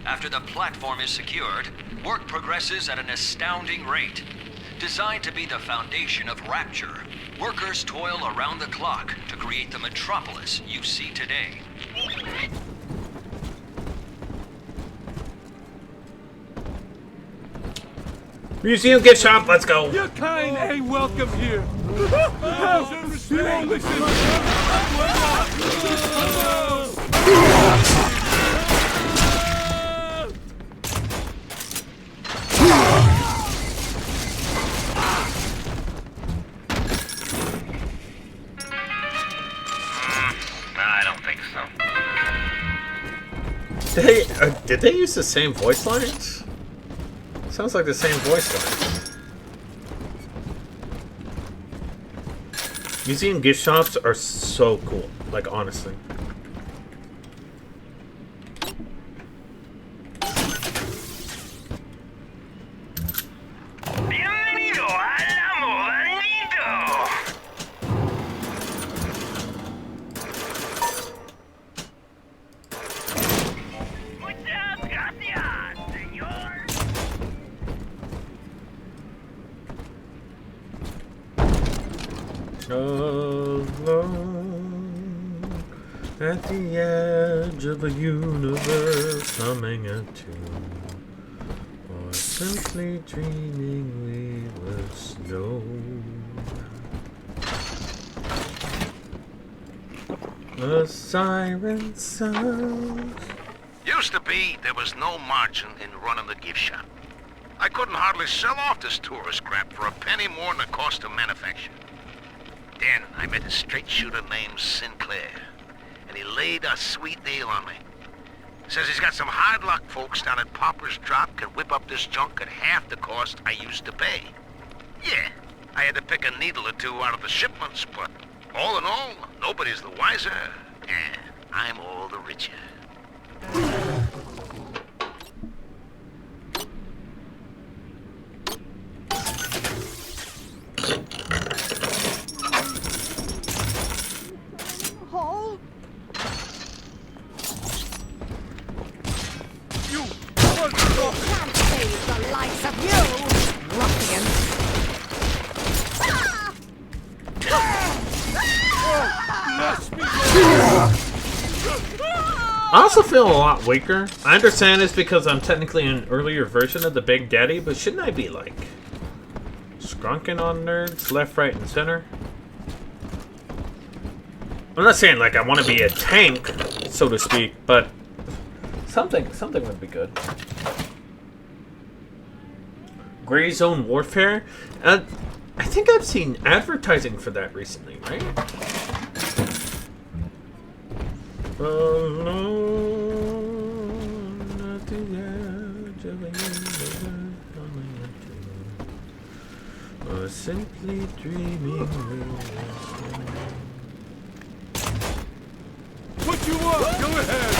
After the platform is secured, work progresses at an astounding rate. Designed to be the foundation of Rapture, workers toil around the clock to create the metropolis you see today. Museum gift shop, let's go! Your kind ain't welcome here. You won't listen. I don't think so. Did they use the same voice lines? Sounds like the same voice lines. Museum gift shops are so cool, like honestly. Alone at the edge of a universe, humming a tune, or simply dreaming we were snow. A siren sounds. Used to be, there was no margin in running the gift shop. I couldn't hardly sell off this tourist crap for a penny more than the cost of manufacture. Then I met a straight shooter named Sinclair, and he laid a sweet deal on me. Says he's got some hard luck folks down at Popper's Drop can whip up this junk at half the cost I used to pay. Yeah, I had to pick a needle or two out of the shipments, but all in all, nobody's the wiser, and I'm all the richer. Can't save the likes of you, ruffian. I also feel a lot weaker. I understand it's because I'm technically an earlier version of the Big Daddy, but shouldn't I be like Grunking on nerds, left, right, and center. I'm not saying like I want to be a tank, so to speak, but something would be good. Gray Zone Warfare? I think I've seen advertising for that recently, right? Or simply dreaming. What you want? Go ahead.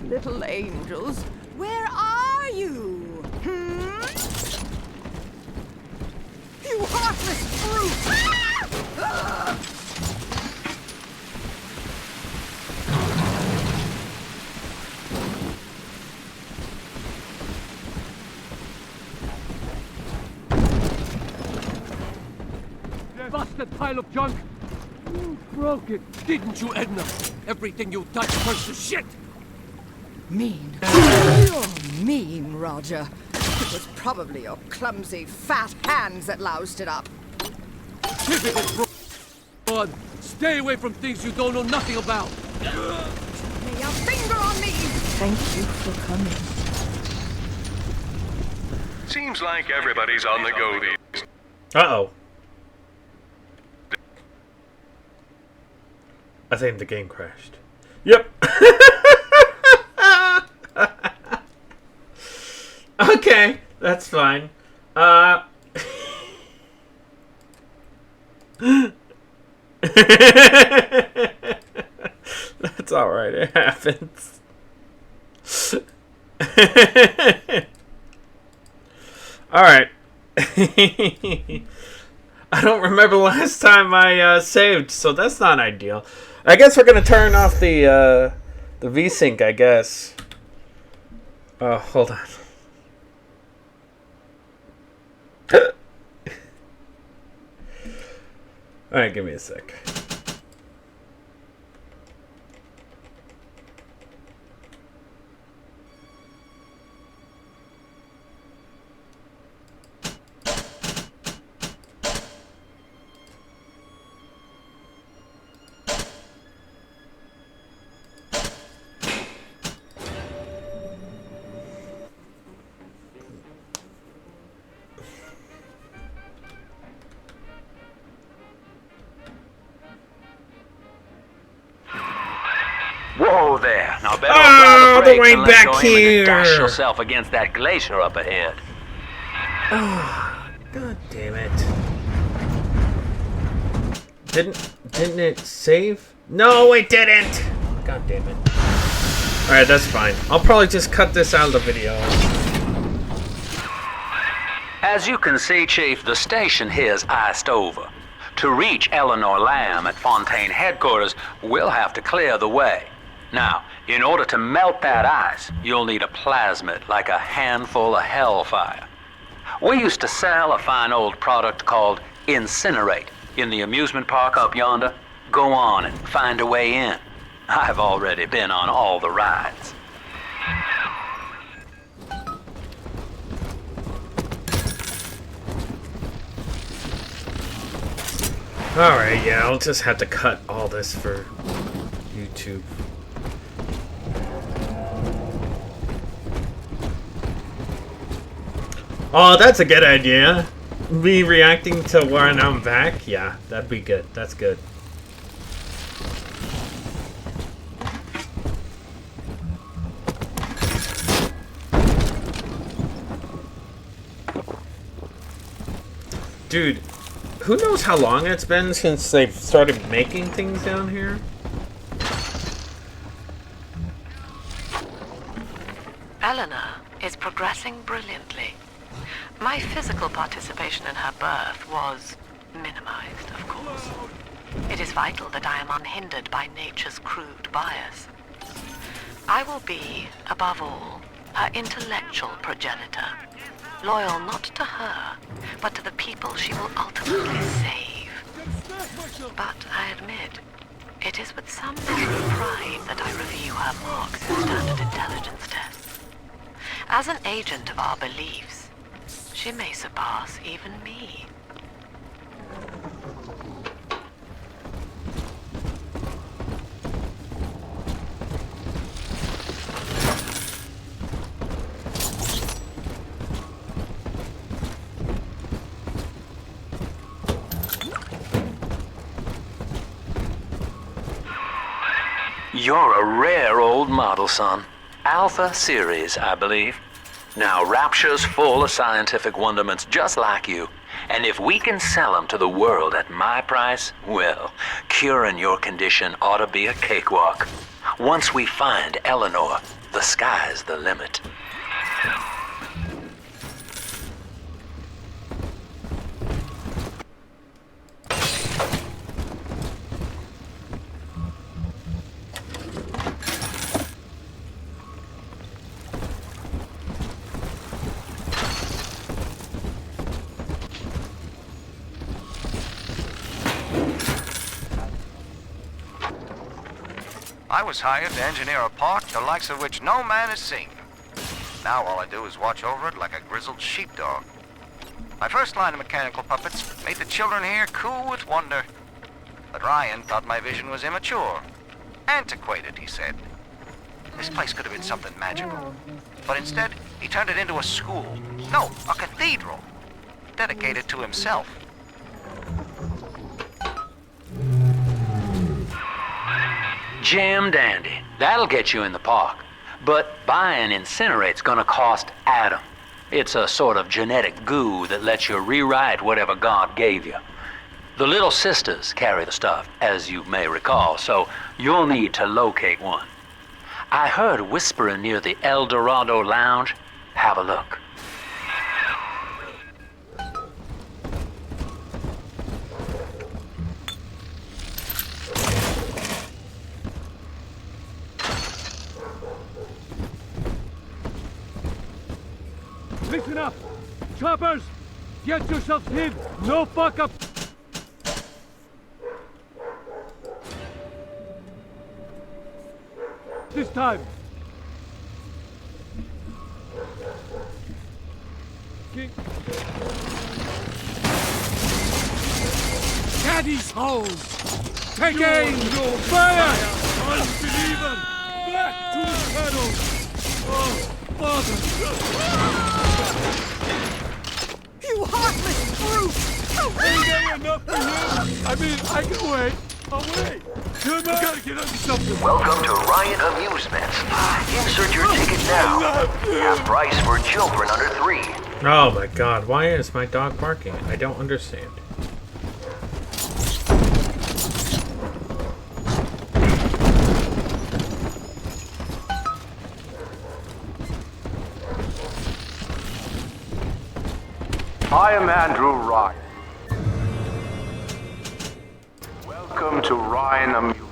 Little angels, where are you? Hmm? You heartless brute! Ah! Busted pile of junk. You broke it, didn't you, Edna? Everything you touch turns to shit. Mean. You're mean, Roger. It was probably your clumsy, fat hands that loused it up. Typical fraud. Stay away from things you don't know nothing about. Lay a finger on me! Thank you for coming. Seems like everybody's on the go these. Uh-oh. I think the game crashed. Yep. Okay, that's fine. That's alright, it happens. Alright. I don't remember the last time I saved, so that's not ideal. I guess we're gonna turn off the VSync, I guess. Hold on. Alright, give me a sec. Whoa there. Now better all grab a the break way and let back go aim and here. dash yourself against that glacier up ahead. Oh, God damn it. Didn't it save? No, it didn't! God damn it. Alright, that's fine. I'll probably just cut this out of the video. As you can see, Chief, the station here's iced over. To reach Eleanor Lamb at Fontaine headquarters, we'll have to clear the way. Now, in order to melt that ice, you'll need a plasmid, like a handful of hellfire. We used to sell a fine old product called Incinerate in the amusement park up yonder. Go on and find a way in. I've already been on all the rides. Alright, yeah, I'll just have to cut all this for YouTube. Oh, that's a good idea. Me reacting to when I'm back? Yeah, that'd be good. That's good. Dude, who knows how long it's been since they've started making things down here? Eleanor is progressing brilliantly. My physical participation in her birth was minimized, of course. It is vital that I am unhindered by nature's crude bias. I will be, above all, her intellectual progenitor, loyal not to her, but to the people she will ultimately save. But I admit, it is with some measure of pride that I review her marks in standard intelligence tests. As an agent of our beliefs, she may surpass even me. You're a rare old model, son. Alpha series, I believe. Now, Rapture's full of scientific wonderments just like you. And if we can sell them to the world at my price, well, curing your condition ought to be a cakewalk. Once we find Eleanor, the sky's the limit. I was hired to engineer a park the likes of which no man has seen. Now all I do is watch over it like a grizzled sheepdog. My first line of mechanical puppets made the children here cool with wonder. But Ryan thought my vision was immature. Antiquated, he said. This place could have been something magical. But instead, he turned it into a school. No, a cathedral. Dedicated to himself. Jam dandy. That'll get you in the park. But buying Incinerate's gonna cost Adam. It's a sort of genetic goo that lets you rewrite whatever God gave you. The little sisters carry the stuff, as you may recall, so you'll need to locate one. I heard whispering near the El Dorado Lounge. Have a look. Listen up! Choppers! Get yourselves hid! No fuck up! This time! Caddy's hose! Take aim! Fire! Unbeliever! Back to the shadows! Oh, Father! You heartless brute! Ain't that enough for you? I mean, I can wait. I'll wait. Come on. Gotta get under something. Welcome to Ryan Amusements. Insert your ticket now. Half price for children under 3. Oh my god, why is my dog barking? I don't understand. I am Andrew Ryan. Welcome to Ryan Amusements.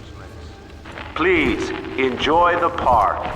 Please enjoy the park.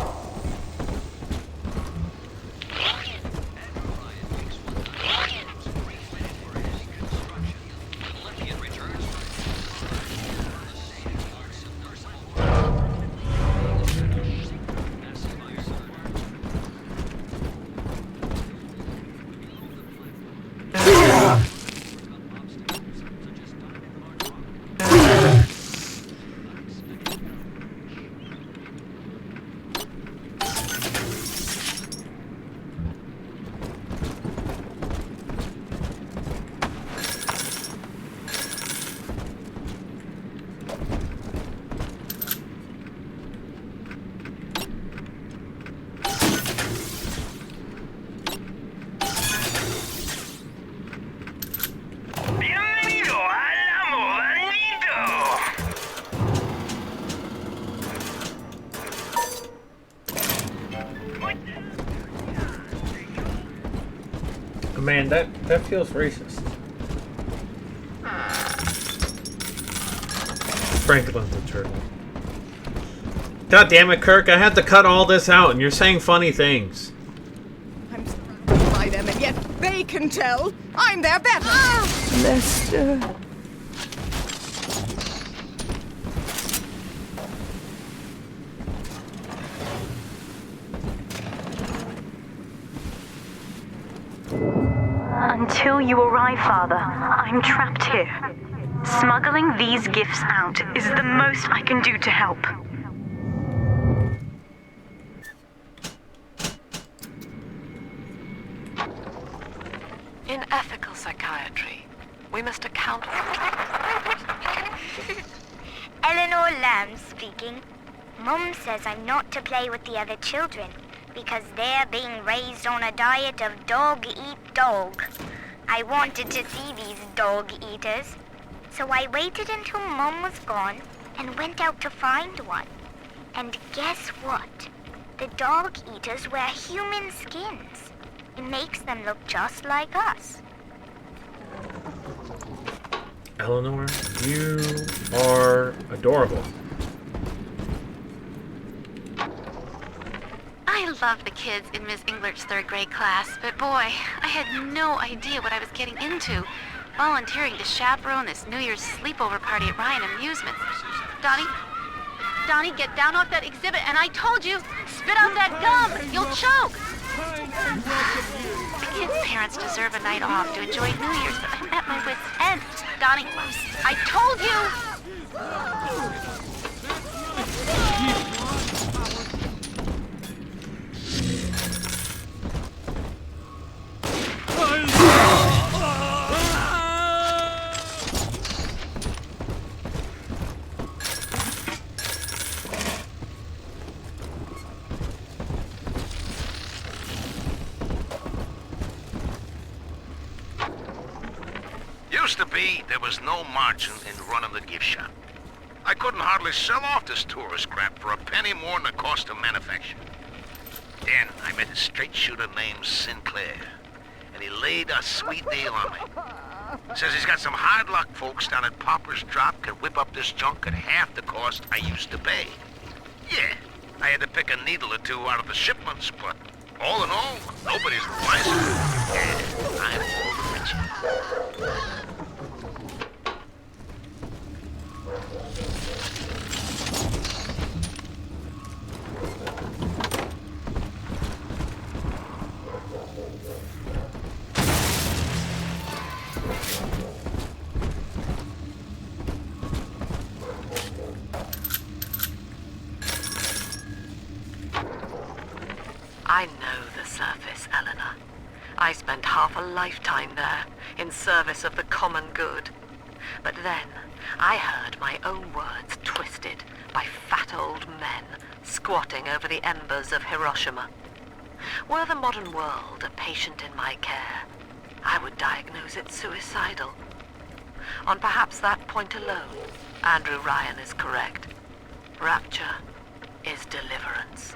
man, that feels racist. Franklin the turtle. God damn it, Kirk! I had to cut all this out, and you're saying funny things. I'm surrounded by them, and yet they can tell I'm their better. Lester. Until you arrive, Father, I'm trapped here. Smuggling these gifts out is the most I can do to help. In ethical psychiatry, we must account for... Eleanor Lamb speaking. Mum says I'm not to play with the other children because they're being raised on a diet of dog eat dog. I wanted to see these dog eaters, so I waited until Mum was gone and went out to find one. And guess what? The dog eaters wear human skins. It makes them look just like us. Eleanor, you are adorable. I love the kids in Miss Englert's third grade class, but boy, I had no idea what I was getting into. Volunteering to chaperone this New Year's sleepover party at Ryan Amusements. Donnie, get down off that exhibit, and I told you, spit out that gum! You'll choke! The kids' parents deserve a night off to enjoy New Year's, but I'm at my wit's end. Donnie, I told you! Used to be, there was no margin in running the gift shop. I couldn't hardly sell off this tourist crap for a penny more than the cost of manufacture. Then I met a straight shooter named Sinclair, and he laid a sweet deal on me. Says he's got some hard luck folks down at Popper's Drop can whip up this junk at half the cost I used to pay. Yeah, I had to pick a needle or two out of the shipments, but all in all, nobody's the wiser. Yeah, I'm all the richer. I know the surface, Eleanor. I spent half a lifetime there, in service of the common good. But then, I heard my own words twisted by fat old men squatting over the embers of Hiroshima. Were the modern world a patient in my care, I would diagnose it suicidal. On perhaps that point alone, Andrew Ryan is correct. Rapture is deliverance.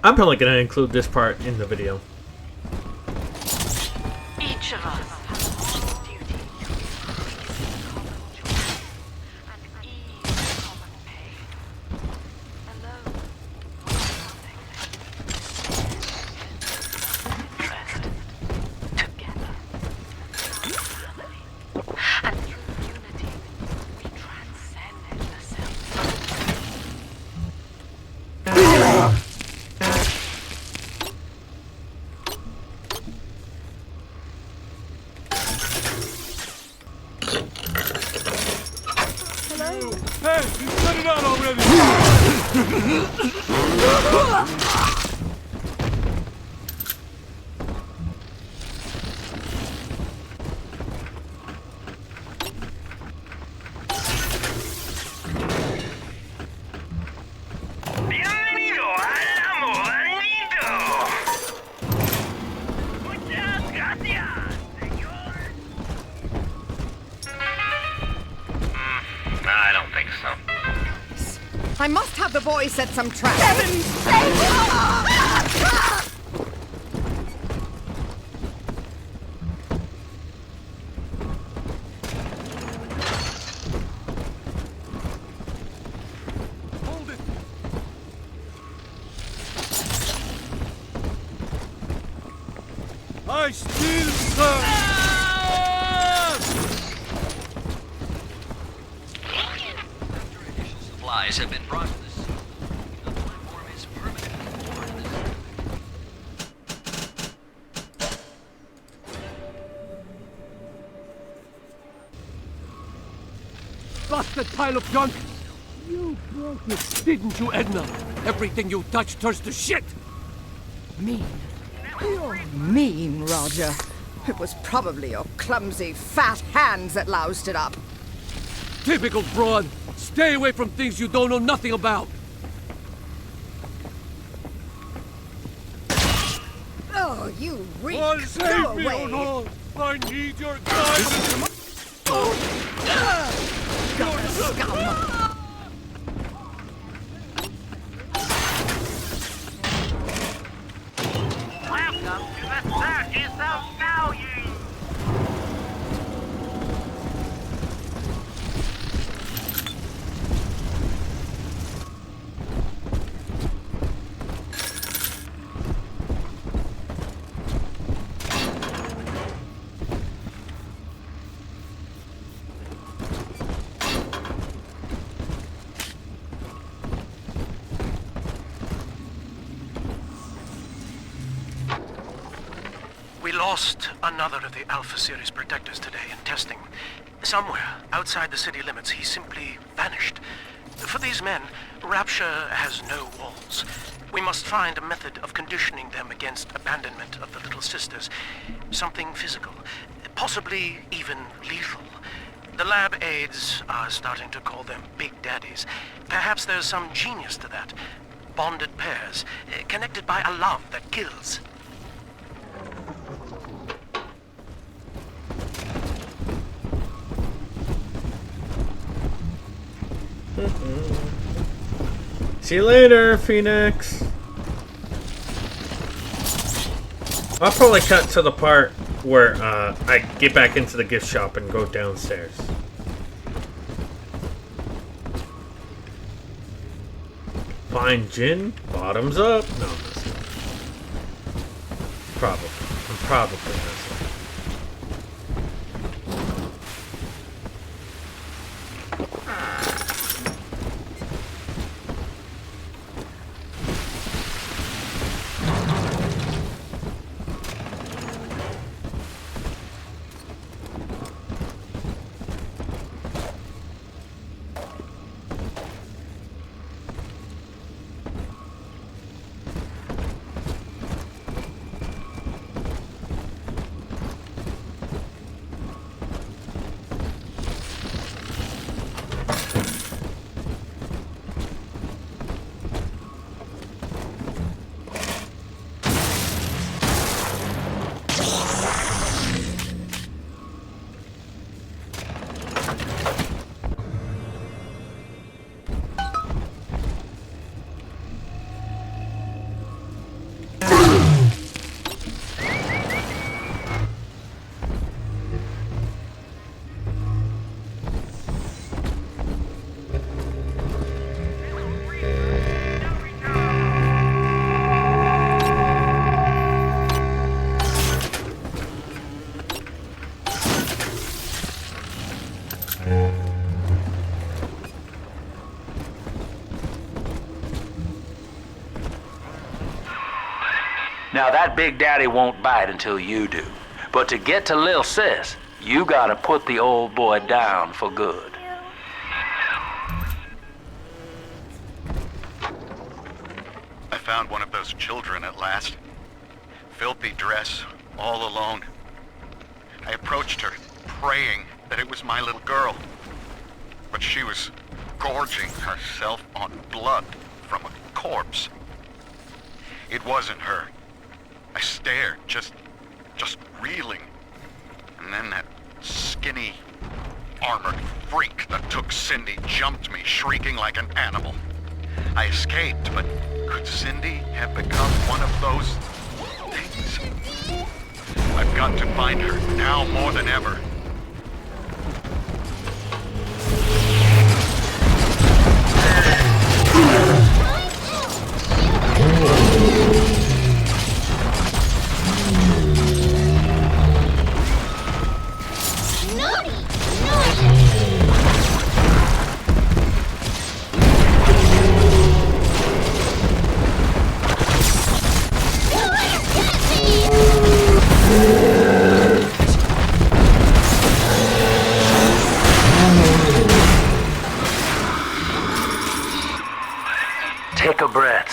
I'm probably going to include this part in the video. Each of us has a duty to common joy and ease common pain. Alone, interest, together, family. And through unity, we transcend the self. Hey, cut it out already! Bienvenido a la Modanito. Muchas gracias, señor. I don't think so. I must have the boy set some traps. busted pile of junk! You broke it, didn't you, Edna? Everything you touch turns to shit! Mean. You're mean, Roger. It was probably your clumsy, fat hands that loused it up. Typical broad. Stay away from things you don't know nothing about. Oh, you reek! Oh, Go save me, away! oh no! I need your guidance! Scum! Welcome to the Circus of Value! We lost another of the Alpha Series protectors today in testing. Somewhere outside the city limits, he simply vanished. For these men, Rapture has no walls. We must find a method of conditioning them against abandonment of the Little Sisters. Something physical, possibly even lethal. The lab aides are starting to call them Big Daddies. Perhaps there's some genius to that. Bonded pairs, connected by a love that kills. See you later, Phoenix. I'll probably cut to the part where I get back into the gift shop and go downstairs. Find gin, bottoms up. No, I'm messing. Probably. I'm probably messing. Now that Big Daddy won't bite until you do. But to get to Lil Sis, you gotta put the old boy down for good. I found one of those children at last. Filthy dress, all alone. I approached her, praying that it was my little girl. But she was gorging herself on blood from a corpse. It wasn't her. I stared, just reeling. And then that skinny, armored freak that took Cindy jumped me, shrieking like an animal. I escaped, but could Cindy have become one of those things? I've got to find her, now more than ever.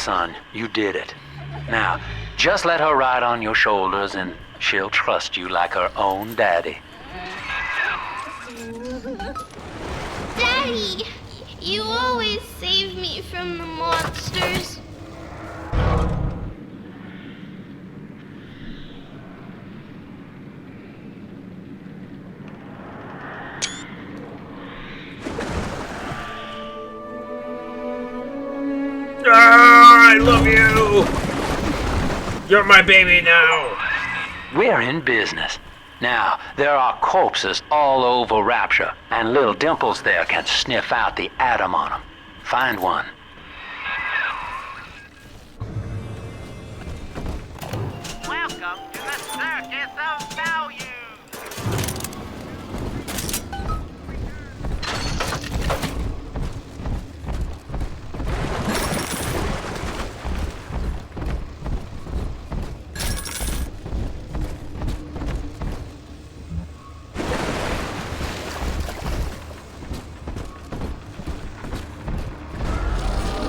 son. You did it. Now, just let her ride on your shoulders and she'll trust you like her own daddy. Daddy, you always save me from the monsters. I love you! You're my baby now! We're in business. Now, there are corpses all over Rapture, and little Dimples there can sniff out the atom on them. Find one. Welcome to the Circus of Value.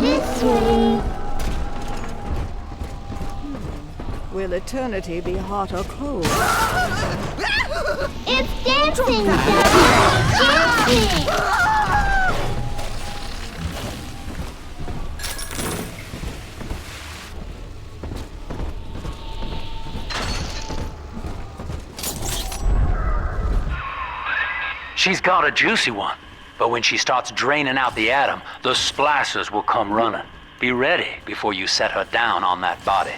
This way. Will eternity be hot or cold? It's dancing, Daddy! Dancing! She's got a juicy one, but when she starts draining out the atom, the splashers will come running. Be ready before you set her down on that body.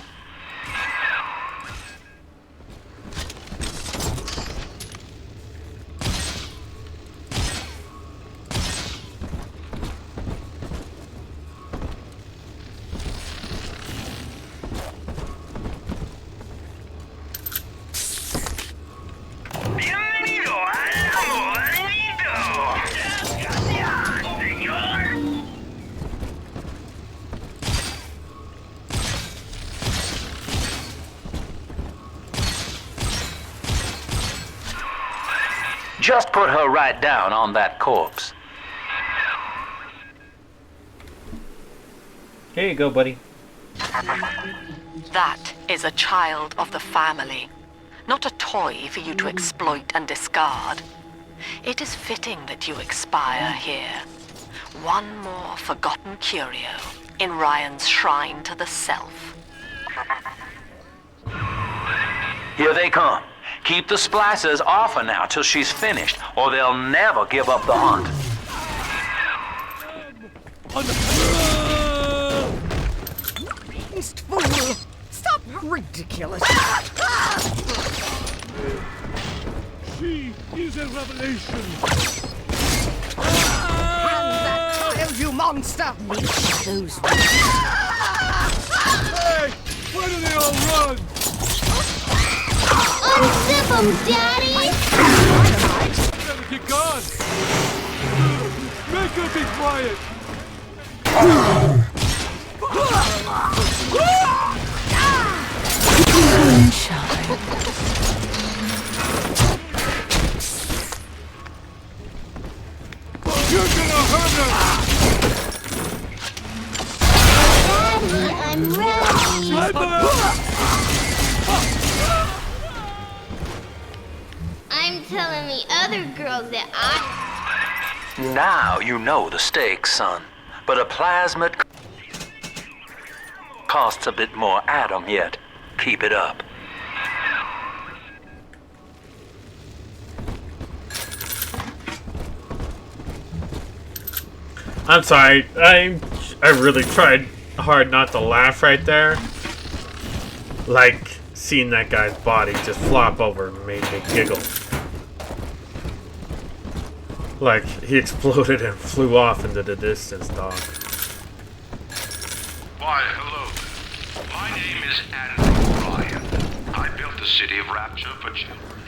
Just put her right down on that corpse. Here you go, buddy. That is a child of the family, not a toy for you to exploit and discard. It is fitting that you expire here. One more forgotten curio in Ryan's shrine to the self. Here they come. Keep the splicers off her now till she's finished, or they'll never give up the hunt. Beast fool! Stop ridiculous! She is a revelation. Hand that child, you monster! Make shadows. Hey! Why do they all run? Unzip 'em, Daddy! Never get gone. Make her be quiet. You're gonna hurt her. Daddy, I'm ready. I'm telling the other girls that Now you know the stakes, son. But a plasmid costs a bit more atom yet. Keep it up. I'm sorry. I really tried hard not to laugh right there. Like, seeing that guy's body just flop over made me giggle. Like, he exploded and flew off into the distance, dog. Why, hello. My name is Andrew Ryan. I built the city of Rapture for children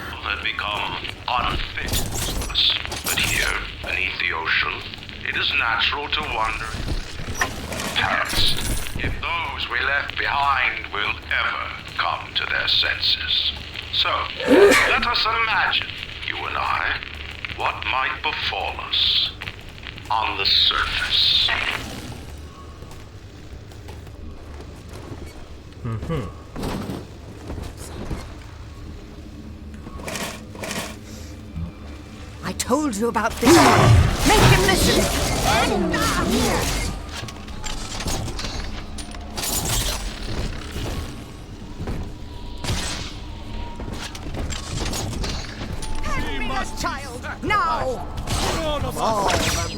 who had become unfit for us. But here, beneath the ocean, it is natural to wonder past if those we left behind will ever come to their senses. So, let us imagine, you and I, what might befall us. On the surface. I told you about this. Make him listen. Hand me that child now. Own up to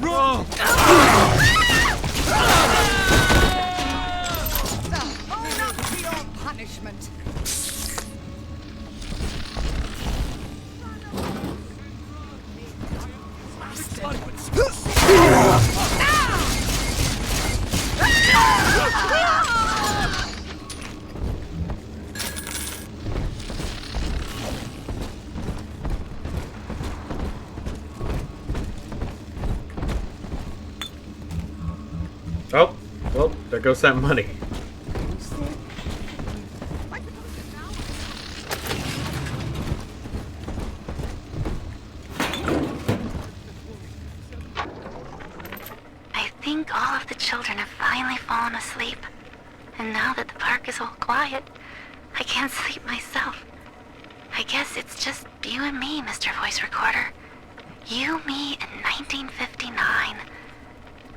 your punishment. Oh, well, there goes that money. I think all of the children have finally fallen asleep. And now that the park is all quiet, I can't sleep myself. I guess it's just you and me, Mr. Voice Recorder. You, me, in 1959.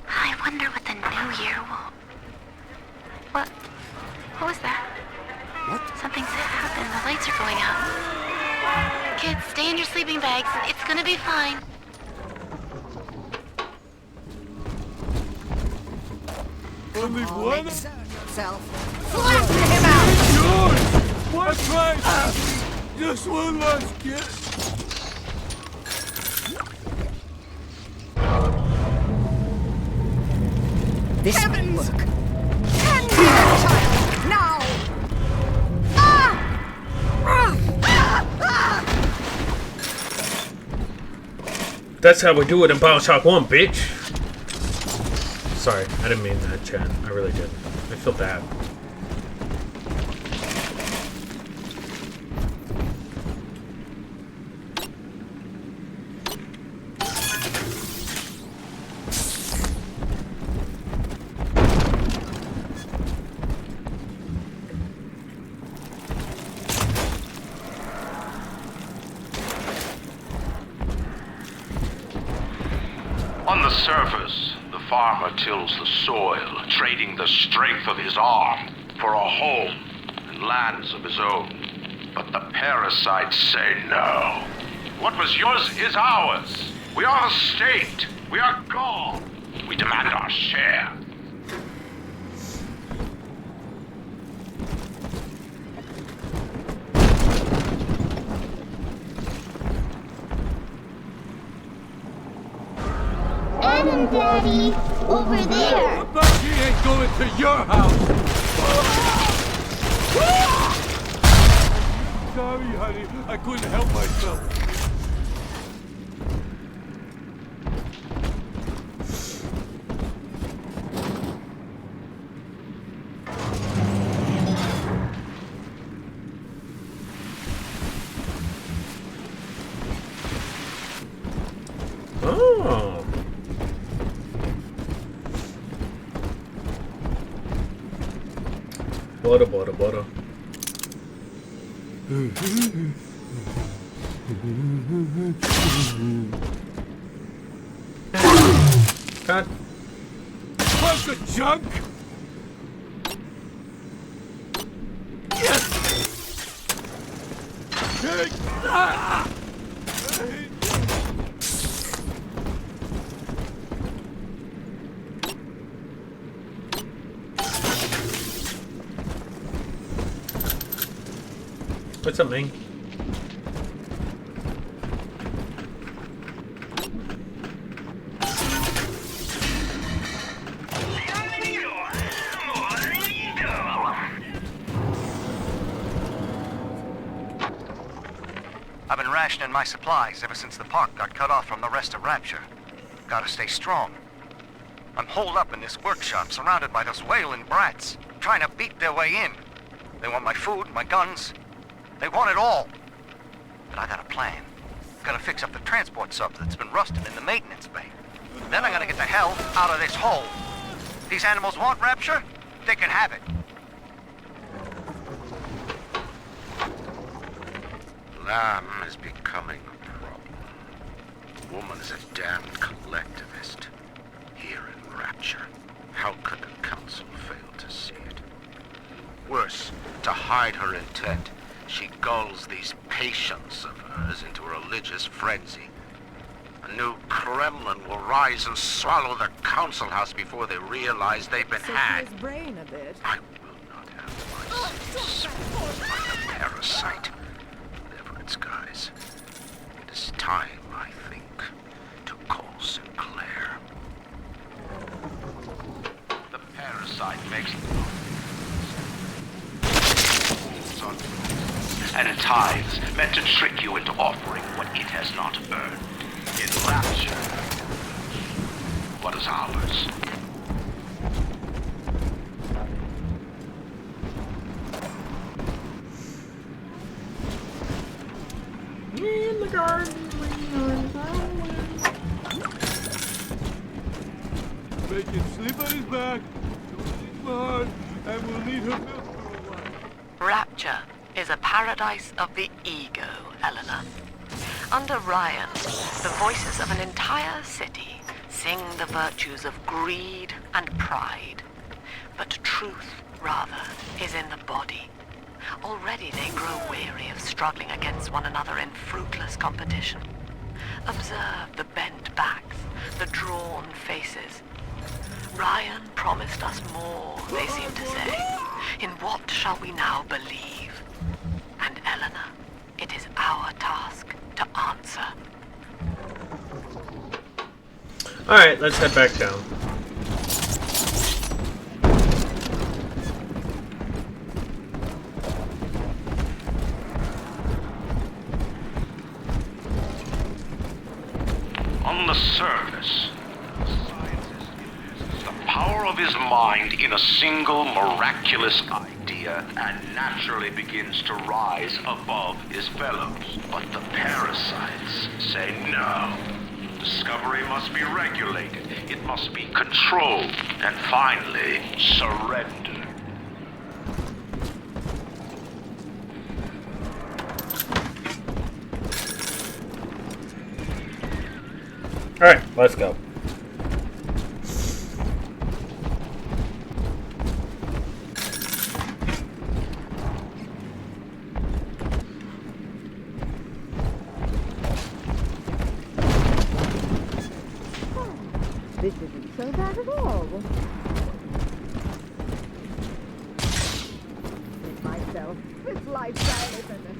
I wonder what the new year will... What? What was that? What? Something's happened. The lights are going out. Kids, stay in your sleeping bags. It's gonna be fine. Only one? Yourself. Flatten him out! George! What's right? Just one last kiss. This will work. Hand me that child now! That's how we do it in Bioshock 1, bitch! Sorry, I didn't mean that, Chad. I really didn't. I feel bad. On the surface, the farmer tills the soil, trading the strength of his arm for a home and lands of his own. But the parasites say no. What was yours is ours. We are the state. We are God. We demand our share. Adam, Daddy, over there. But he ain't going to your house. Sorry, honey. I couldn't help myself. Oh. Bora. Cut. Bunch of junk. Take that. What's up, man? I've been rationing my supplies ever since the park got cut off from the rest of Rapture. Gotta stay strong. I'm holed up in this workshop, surrounded by those wailing brats, trying to beat their way in. They want my food, my guns. They want it all. But I got a plan. Gotta fix up the transport sub that's been rusted in the maintenance bay. Then I'm gonna get the hell out of this hole. These animals want rapture? They can have it. Lamb is becoming a problem. Woman is a damned collectivist. Here in Rapture, how could the council fail to see it? Worse, to hide her intent, she gulls these patients of hers into a religious frenzy. A new Kremlin will rise and swallow the council house before they realize they've been had. His brain a bit. I will not have my city swallowed by the parasite. Whatever its guise. It is time, I think, to call Sinclair. The parasite makes and tithes meant to trick you into offering what it has not earned. In Rapture, what is ours? In the garden, Make him sleep on his back, hard, and we'll need her milk for a while. Rapture is a paradise of the ego, Eleanor. Under Ryan, the voices of an entire city sing the virtues of greed and pride. But truth, rather, is in the body. Already they grow weary of struggling against one another in fruitless competition. Observe the bent backs, the drawn faces. Ryan promised us more, they seem to say. In what shall we now believe? And Eleanor, it is our task to answer. Alright, let's head back down. On the surface, the power of his mind in a single miraculous idea and naturally begins to rise above his fellows. But the parasites say no. Discovery must be regulated. It must be controlled. And finally, surrender. Alright, let's go. This isn't so bad at all. With myself, this lifestyle isn't as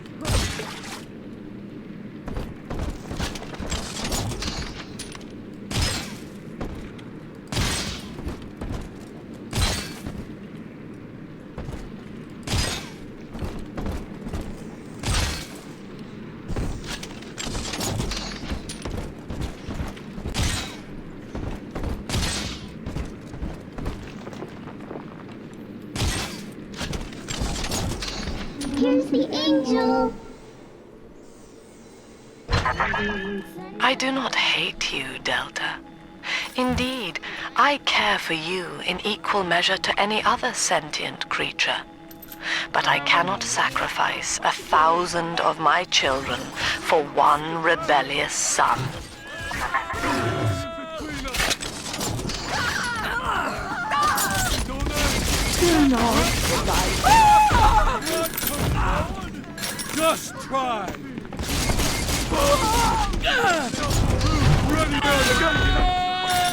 Here's the angel. I do not hate you, Delta. Indeed, I care for you in equal measure to any other sentient creature. But I cannot sacrifice 1,000 of my children for one rebellious son. Do not Just try! Ready now, you gotta get up!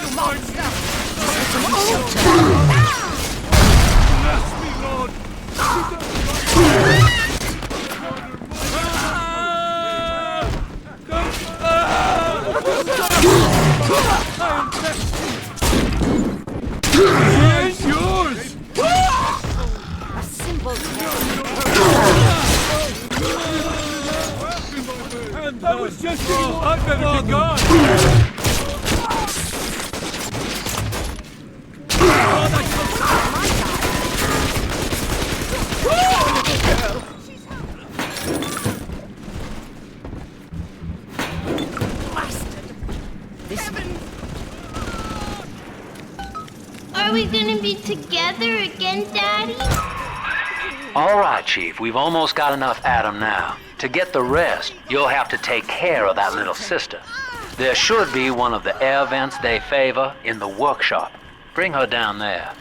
You monster! Bless me, Lord! It's yours! A simple That was just I better be gone! This Are we gonna be together again, Daddy? All right, Chief, we've almost got enough Adam now. To get the rest, you'll have to take care of that little sister. There should be one of the air vents they favor in the workshop. Bring her down there.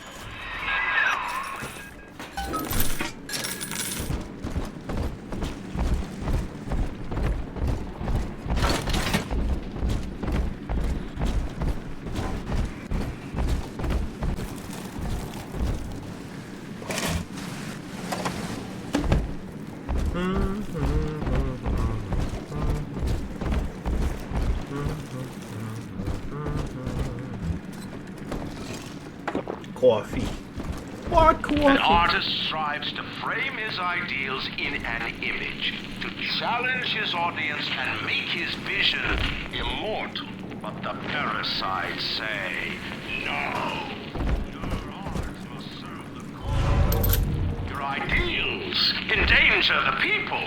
Coffee. What coffee? An artist strives to frame his ideals in an image, to challenge his audience and make his vision immortal. But the parasites say, no. Your art must serve the cause. Your ideals endanger the people.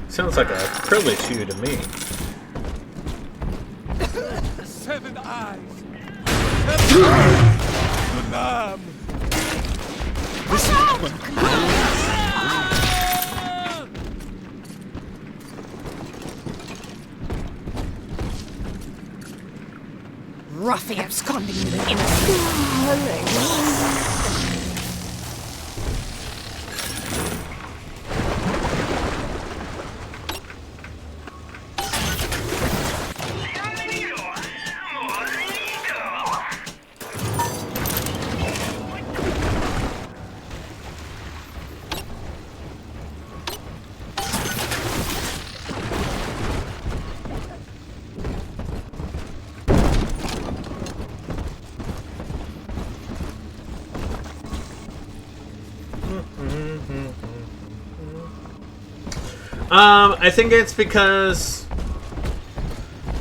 Sounds like a privilege to you to me. 7 eyes. 7 eyes. The lamb. Roughly absconding with an innocent. I think it's because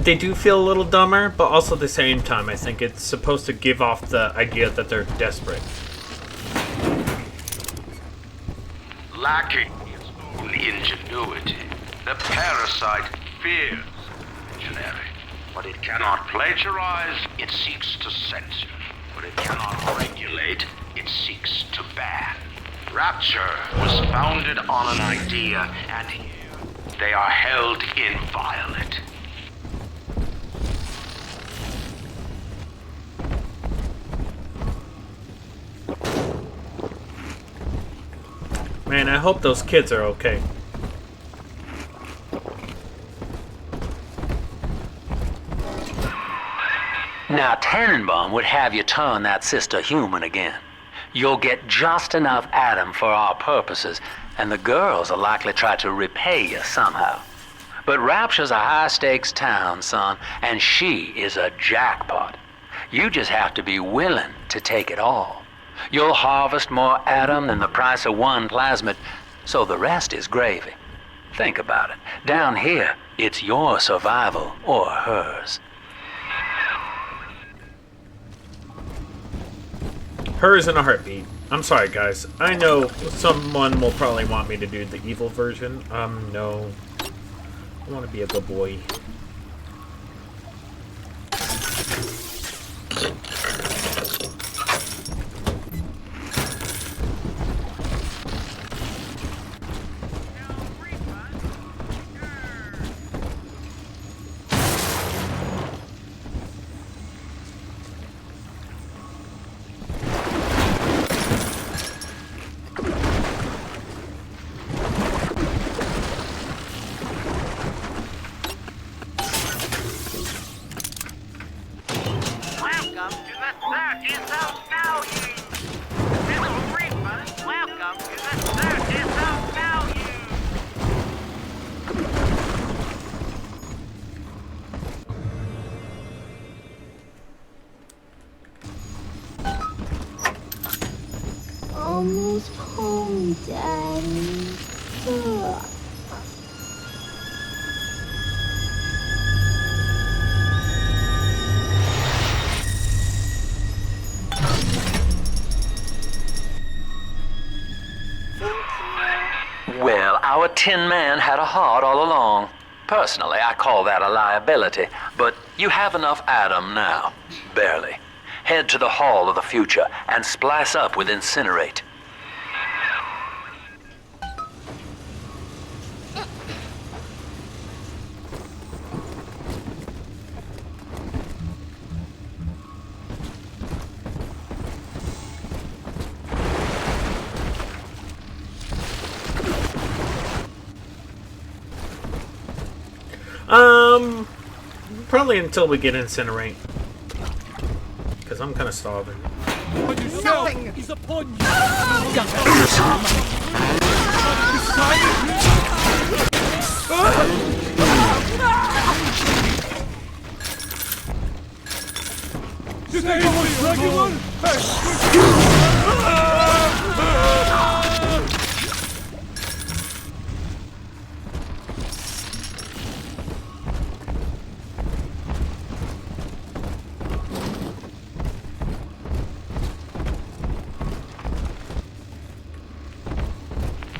they do feel a little dumber, but also at the same time, I think it's supposed to give off the idea that they're desperate. Lacking its own ingenuity, the parasite fears visionary. What it cannot plagiarize, it seeks to censor. What it cannot regulate, it seeks to ban. Rapture was founded on an idea, and here they are held inviolate. Man, I hope those kids are okay. Now, Tannenbaum would have you turn that sister human again. You'll get just enough Adam for our purposes, and the girls will likely try to repay you somehow. But Rapture's a high-stakes town, son, and she is a jackpot. You just have to be willing to take it all. You'll harvest more Adam than the price of one plasmid, so the rest is gravy. Think about it. Down here, it's your survival or hers. Hers in a heartbeat. I'm sorry, guys. I know someone will probably want me to do the evil version. No. I want to be a good boy. Almost home, Daddy. Ugh. Well, our Tin Man had a heart all along. Personally, I call that a liability, but you have enough Adam now. Barely. Head to the Hall of the Future and splice up with Incinerate. Probably until we get Incinerate. Because I'm kind of starving. Nothing! He's upon you! You think I was regular?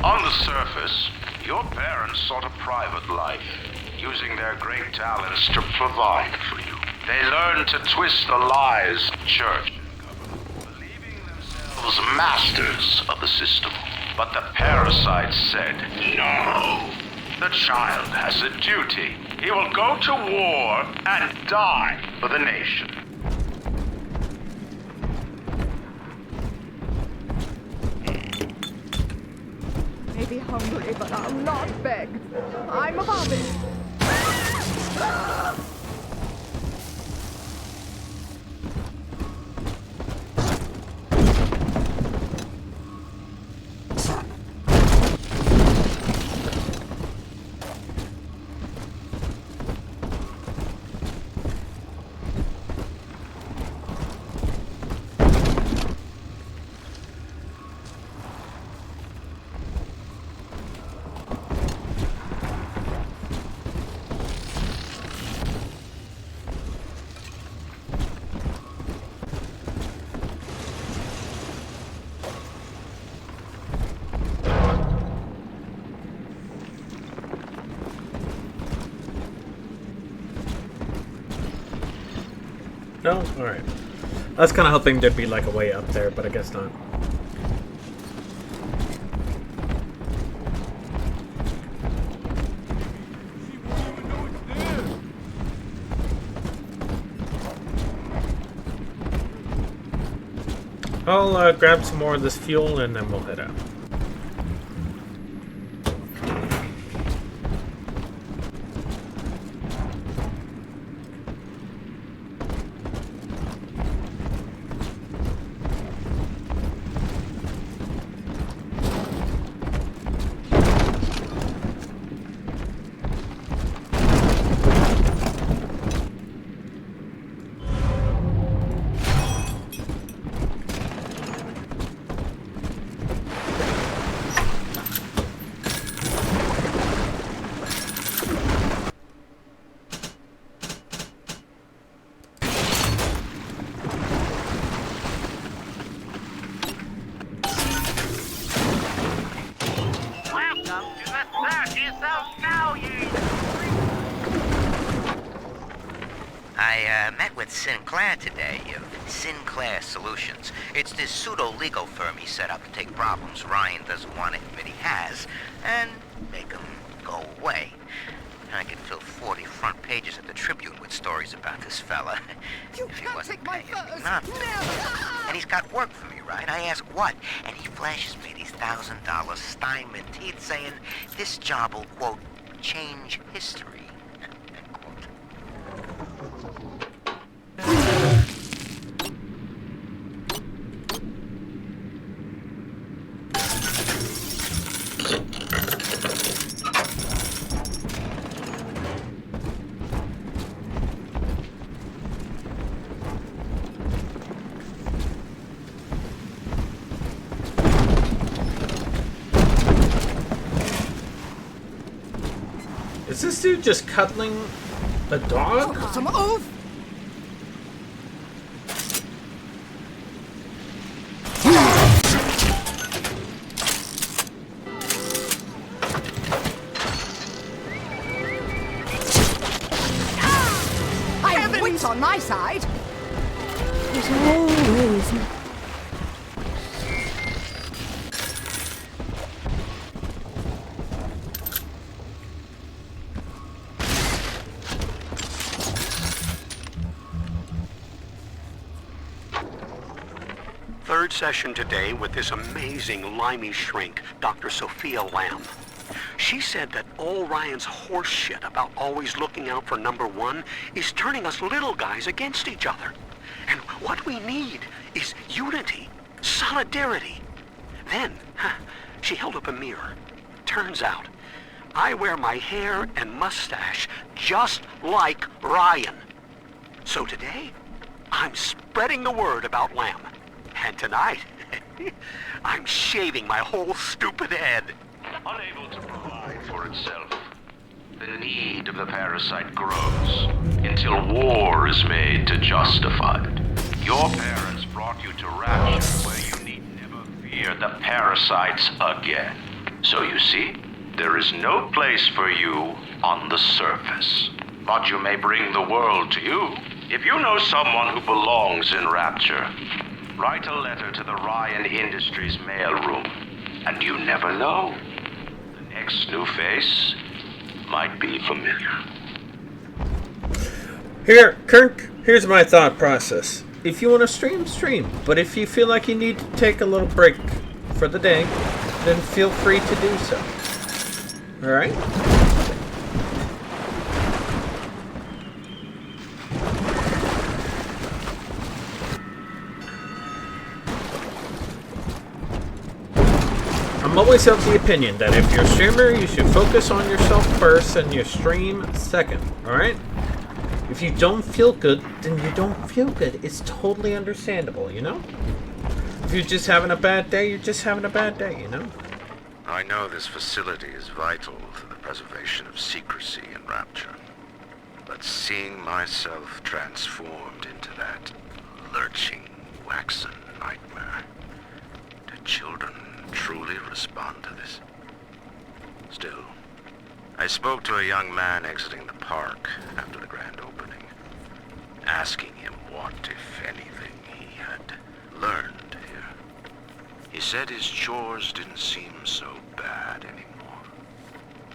On the surface, your parents sought a private life, using their great talents to provide for you. They learned to twist the lies of church and government, believing themselves masters of the system. But the parasites said, no! The child has a duty. He will go to war and die for the nation. Maybe hungry, but I'll not beg. I'm above it. No? Alright. I was kind of hoping there'd be like a way up there, but I guess not. I'll grab some more of this fuel and then we'll head out. I met with Sinclair today of Sinclair Solutions. It's this pseudo-legal firm he set up to take problems Ryan doesn't want to admit he has and make them go away. I could fill 40 front pages of the Tribune with stories about this fella. If he wasn't paying me not to. And he's got work for me, right? I ask what? And he flashes me these $1,000 Steinman teeth saying this job will, quote, change history. Is this dude just cuddling the dog? Some oath! my side. There's always... Third session today with this amazing limey shrink, Dr. Sophia Lamb. She said that all Ryan's horse shit about always looking out for number one is turning us little guys against each other. And what we need is unity, solidarity. Then, she held up a mirror. Turns out, I wear my hair and mustache just like Ryan. So today, I'm spreading the word about Lamb. And tonight, I'm shaving my whole stupid head. Unable to provide for itself, the need of the parasite grows until war is made to justify it. Your parents brought you to Rapture where you need never fear the parasites again. So you see, there is no place for you on the surface. But you may bring the world to you. If you know someone who belongs in Rapture, write a letter to the Ryan Industries mailroom. And you never know. The next new face might be familiar. Here, Kirk, here's my thought process. If you want to stream, stream. But if you feel like you need to take a little break for the day, then feel free to do so. Alright? I'm always of the opinion that if you're a streamer, you should focus on yourself first and your stream second, alright? If you don't feel good, then you don't feel good. It's totally understandable, you know? If you're just having a bad day, you're just having a bad day, you know? I know this facility is vital to the preservation of secrecy in Rapture. But seeing myself transformed into that lurching, waxen nightmare, do children truly respond to this? Still, I spoke to a young man exiting the park after the grand opening, asking him what, if anything, he had learned here. He said his chores didn't seem so bad anymore,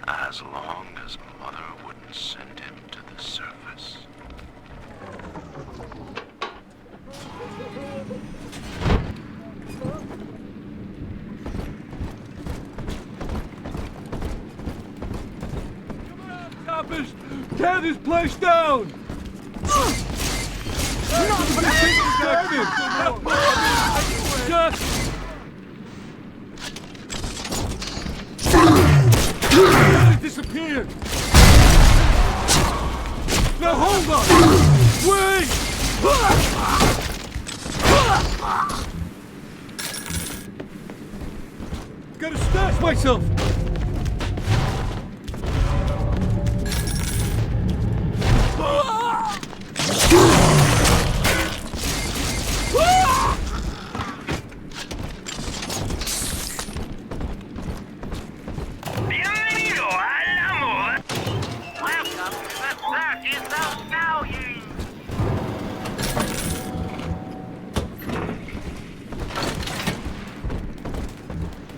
as long as Mother wouldn't send him to the surface. Coppers, tear this place down! Not for just... It disappeared! Now hold on! Wait! Gotta stash myself!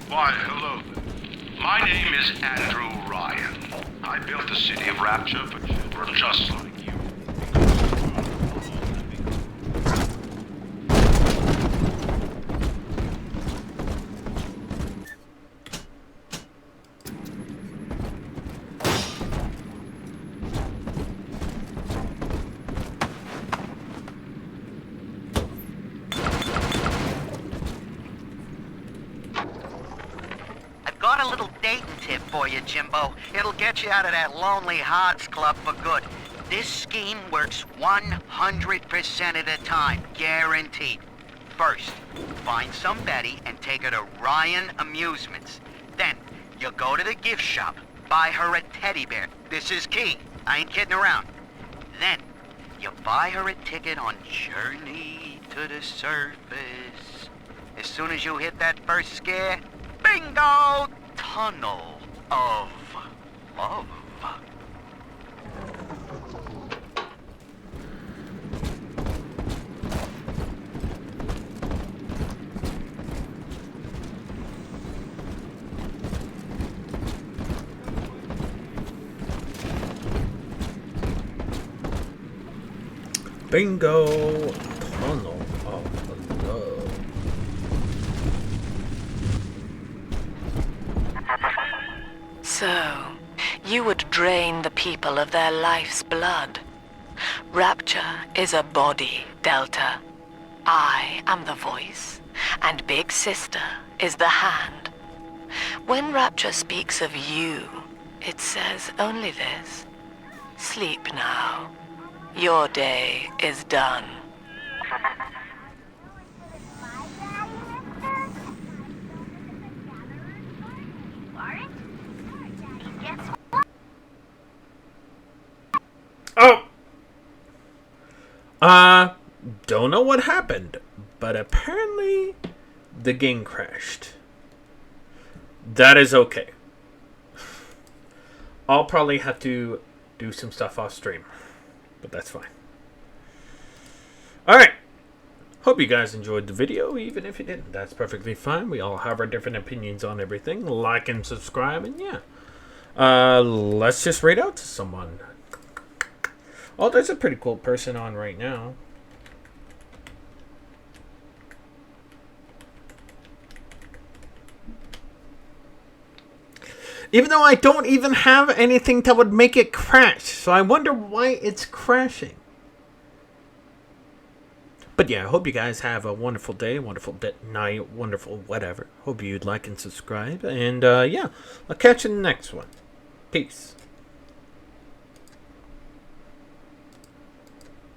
Why, hello. My name is Andrew Ryan. I built the city of Rapture for children just like you. Got a little dating tip for you, Jimbo. It'll get you out of that Lonely Hearts Club for good. This scheme works 100% of the time, guaranteed. First, find some Betty and take her to Ryan Amusements. Then, you go to the gift shop, buy her a teddy bear. This is key. I ain't kidding around. Then, you buy her a ticket on Journey to the Surface. As soon as you hit that first scare, bingo! Tunnel of Love. Bingo! Tunnel of Love. So, you would drain the people of their life's blood. Rapture is a body, Delta. I am the voice, and Big Sister is the hand. When Rapture speaks of you, it says only this. Sleep now. Your day is done. Oh! Don't know what happened, but apparently the game crashed. That is okay. I'll probably have to do some stuff off stream, but that's fine. Alright. Hope you guys enjoyed the video. Even if you didn't, that's perfectly fine. We all have our different opinions on everything. Like and subscribe, and yeah. Let's just read out to someone. Oh, there's a pretty cool person on right now. Even though I don't even have anything that would make it crash. So I wonder why it's crashing. But yeah, I hope you guys have a wonderful day, wonderful night, wonderful whatever. Hope you'd like and subscribe. And yeah, I'll catch you in the next one. Peace.